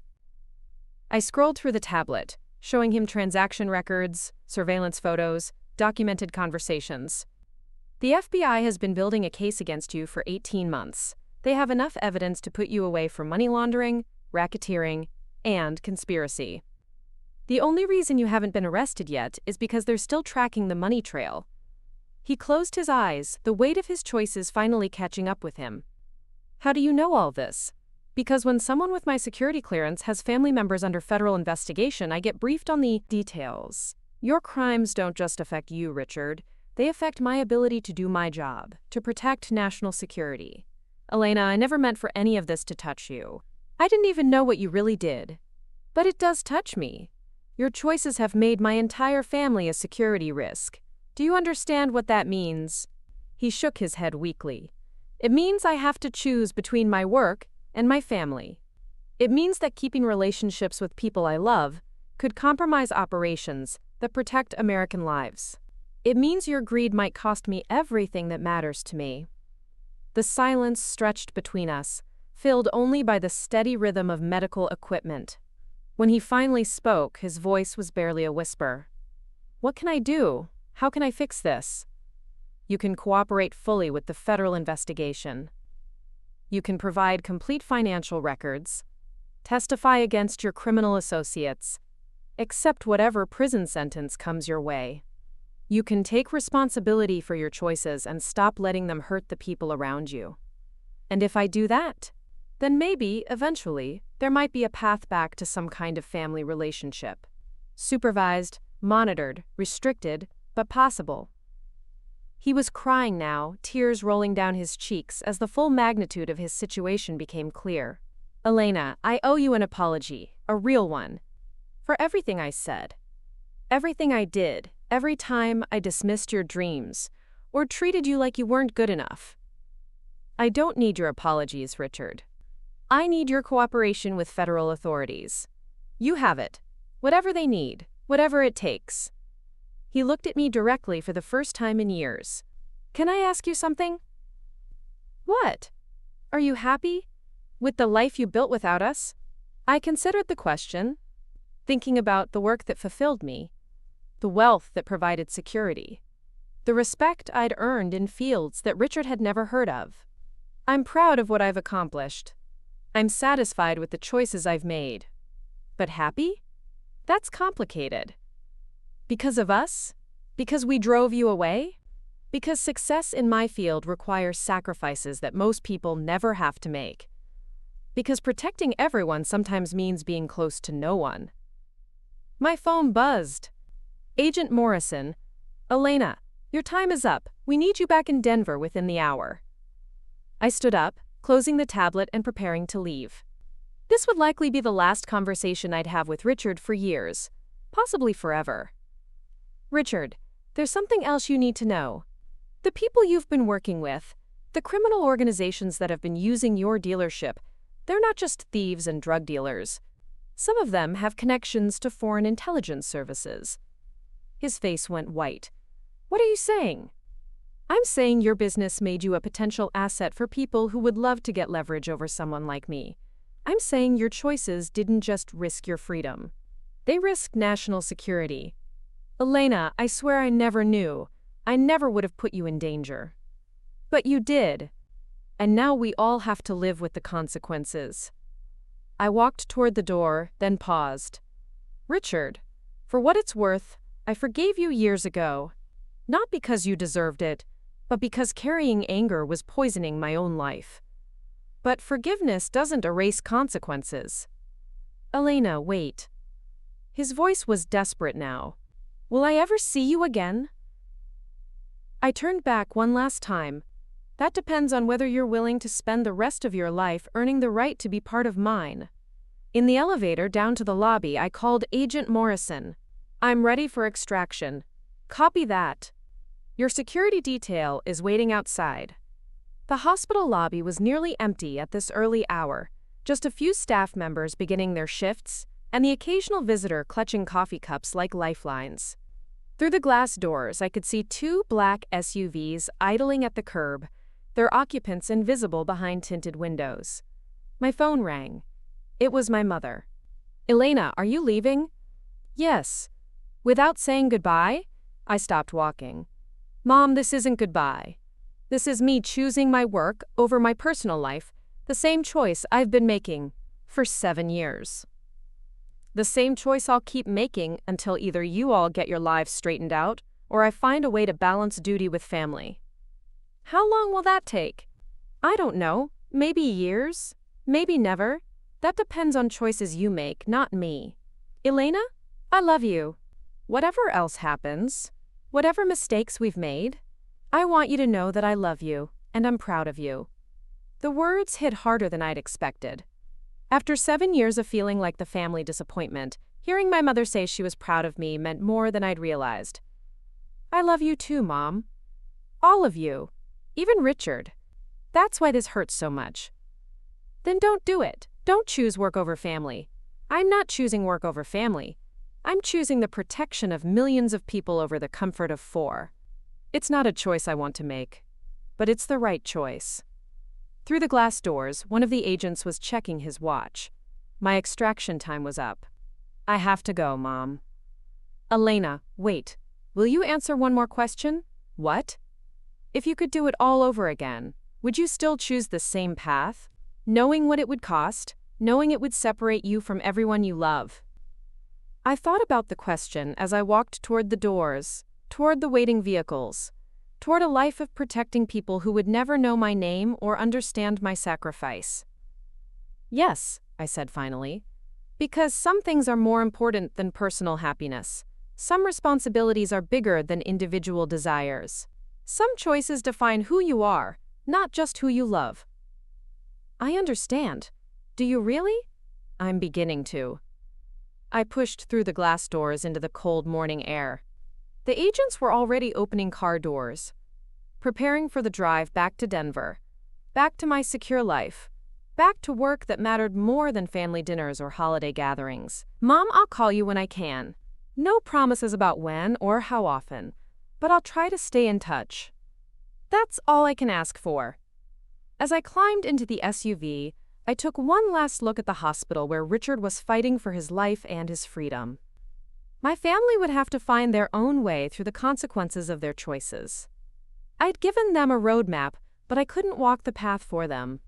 Speaker 1: I scrolled through the tablet, showing him transaction records, surveillance photos, documented conversations. The FBI has been building a case against you for 18 months. They have enough evidence to put you away for money laundering, racketeering, and conspiracy. The only reason you haven't been arrested yet is because they're still tracking the money trail. He closed his eyes, the weight of his choices finally catching up with him. How do you know all this? Because when someone with my security clearance has family members under federal investigation, I get briefed on the details. Your crimes don't just affect you, Richard. They affect my ability to do my job, to protect national security. Elena, I never meant for any of this to touch you. I didn't even know what you really did. But it does touch me. Your choices have made my entire family a security risk. Do you understand what that means? He shook his head weakly. It means I have to choose between my work and my family. It means that keeping relationships with people I love could compromise operations that protect American lives. It means your greed might cost me everything that matters to me. The silence stretched between us, filled only by the steady rhythm of medical equipment. When he finally spoke, his voice was barely a whisper. What can I do? How can I fix this? You can cooperate fully with the federal investigation. You can provide complete financial records, testify against your criminal associates, accept whatever prison sentence comes your way. You can take responsibility for your choices and stop letting them hurt the people around you. And if I do that, then maybe, eventually, there might be a path back to some kind of family relationship. Supervised, monitored, restricted, but possible. He was crying now, tears rolling down his cheeks as the full magnitude of his situation became clear. Elena, I owe you an apology, a real one, for everything I said. Everything I did, every time I dismissed your dreams, or treated you like you weren't good enough. I don't need your apologies, Richard. I need your cooperation with federal authorities. You have it. Whatever they need, whatever it takes. He looked at me directly for the first time in years. Can I ask you something? What? Are you happy with the life you built without us? I considered the question, thinking about the work that fulfilled me, the wealth that provided security, the respect I'd earned in fields that Richard had never heard of. I'm proud of what I've accomplished. I'm satisfied with the choices I've made. But happy? That's complicated. Because of us? Because we drove you away? Because success in my field requires sacrifices that most people never have to make. Because protecting everyone sometimes means being close to no one. My phone buzzed. Agent Morrison. Elena, your time is up. We need you back in Denver within the hour. I stood up, closing the tablet and preparing to leave. This would likely be the last conversation I'd have with Richard for years, possibly forever. Richard, there's something else you need to know. The people you've been working with, the criminal organizations that have been using your dealership, they're not just thieves and drug dealers. Some of them have connections to foreign intelligence services. His face went white. What are you saying? I'm saying your business made you a potential asset for people who would love to get leverage over someone like me. I'm saying your choices didn't just risk your freedom. They risked national security. Elena, I swear I never knew. I never would have put you in danger. But you did. And now we all have to live with the consequences. I walked toward the door, then paused. Richard, for what it's worth, I forgave you years ago. Not because you deserved it, but because carrying anger was poisoning my own life. But forgiveness doesn't erase consequences. Elena, wait. His voice was desperate now. Will I ever see you again? I turned back one last time. That depends on whether you're willing to spend the rest of your life earning the right to be part of mine. In the elevator down to the lobby, I called Agent Morrison. I'm ready for extraction. Copy that. Your security detail is waiting outside. The hospital lobby was nearly empty at this early hour, just a few staff members beginning their shifts, and the occasional visitor clutching coffee cups like lifelines. Through the glass doors, I could see 2 black SUVs idling at the curb, their occupants invisible behind tinted windows. My phone rang. It was my mother. Elena, are you leaving? Yes. Without saying goodbye? I stopped walking. Mom, this isn't goodbye. This is me choosing my work over my personal life, the same choice I've been making for 7 years. The same choice I'll keep making until either you all get your lives straightened out or I find a way to balance duty with family. How long will that take? I don't know. Maybe years? Maybe never. That depends on choices you make, not me. Elena, I love you. Whatever else happens, whatever mistakes we've made, I want you to know that I love you and I'm proud of you. The words hit harder than I'd expected. After 7 years of feeling like the family disappointment, hearing my mother say she was proud of me meant more than I'd realized. I love you too, Mom. All of you. Even Richard. That's why this hurts so much. Then don't do it. Don't choose work over family. I'm not choosing work over family. I'm choosing the protection of millions of people over the comfort of 4. It's not a choice I want to make, but it's the right choice. Through the glass doors, one of the agents was checking his watch. My extraction time was up. I have to go, Mom. Elena, wait. Will you answer one more question? What? If you could do it all over again, would you still choose the same path? Knowing what it would cost, knowing it would separate you from everyone you love. I thought about the question as I walked toward the doors, toward the waiting vehicles, toward a life of protecting people who would never know my name or understand my sacrifice. Yes, I said finally, because some things are more important than personal happiness. Some responsibilities are bigger than individual desires. Some choices define who you are, not just who you love. I understand. Do you really? I'm beginning to. I pushed through the glass doors into the cold morning air. The agents were already opening car doors, preparing for the drive back to Denver, back to my secure life, back to work that mattered more than family dinners or holiday gatherings. Mom, I'll call you when I can. No promises about when or how often, but I'll try to stay in touch. That's all I can ask for. As I climbed into the SUV, I took one last look at the hospital where Richard was fighting for his life and his freedom. My family would have to find their own way through the consequences of their choices. I'd given them a roadmap, but I couldn't walk the path for them.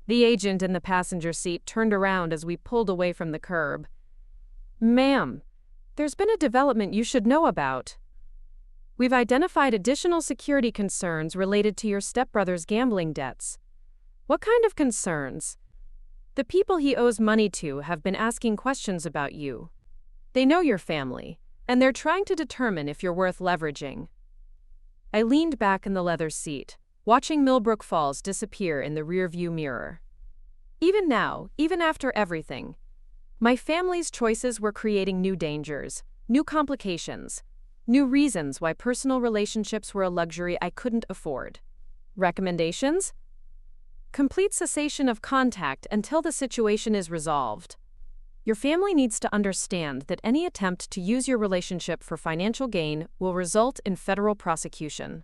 Speaker 1: The agent in the passenger seat turned around as we pulled away from the curb. Ma'am, there's been a development you should know about. We've identified additional security concerns related to your stepbrother's gambling debts. What kind of concerns? The people he owes money to have been asking questions about you. They know your family, and they're trying to determine if you're worth leveraging. I leaned back in the leather seat, watching Millbrook Falls disappear in the rearview mirror. Even now, even after everything, my family's choices were creating new dangers, new complications, new reasons why personal relationships were a luxury I couldn't afford. Recommendations? Complete cessation of contact until the situation is resolved. Your family needs to understand that any attempt to use your relationship for financial gain will result in federal prosecution.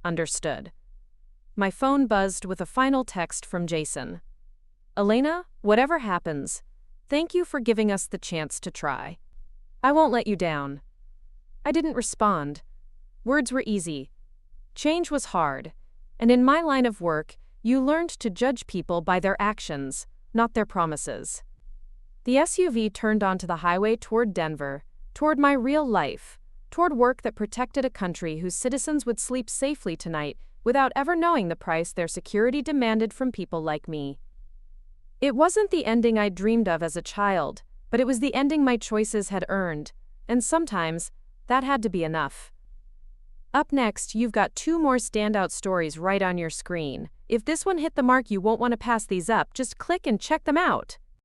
Speaker 1: Understood. My phone buzzed with a final text from Jason. Elena, whatever happens, thank you for giving us the chance to try. I won't let you down. I didn't respond. Words were easy. Change was hard. And in my line of work, you learned to judge people by their actions, not their promises. The SUV turned onto the highway toward Denver, toward my real life, toward work that protected a country whose citizens would sleep safely tonight without ever knowing the price their security demanded from people like me. It wasn't the ending I dreamed of as a child, but it was the ending my choices had earned, and sometimes that had to be enough. Up next, you've got 2 more standout stories right on your screen. If this one hit the mark, you won't want to pass these up. Just click and check them out.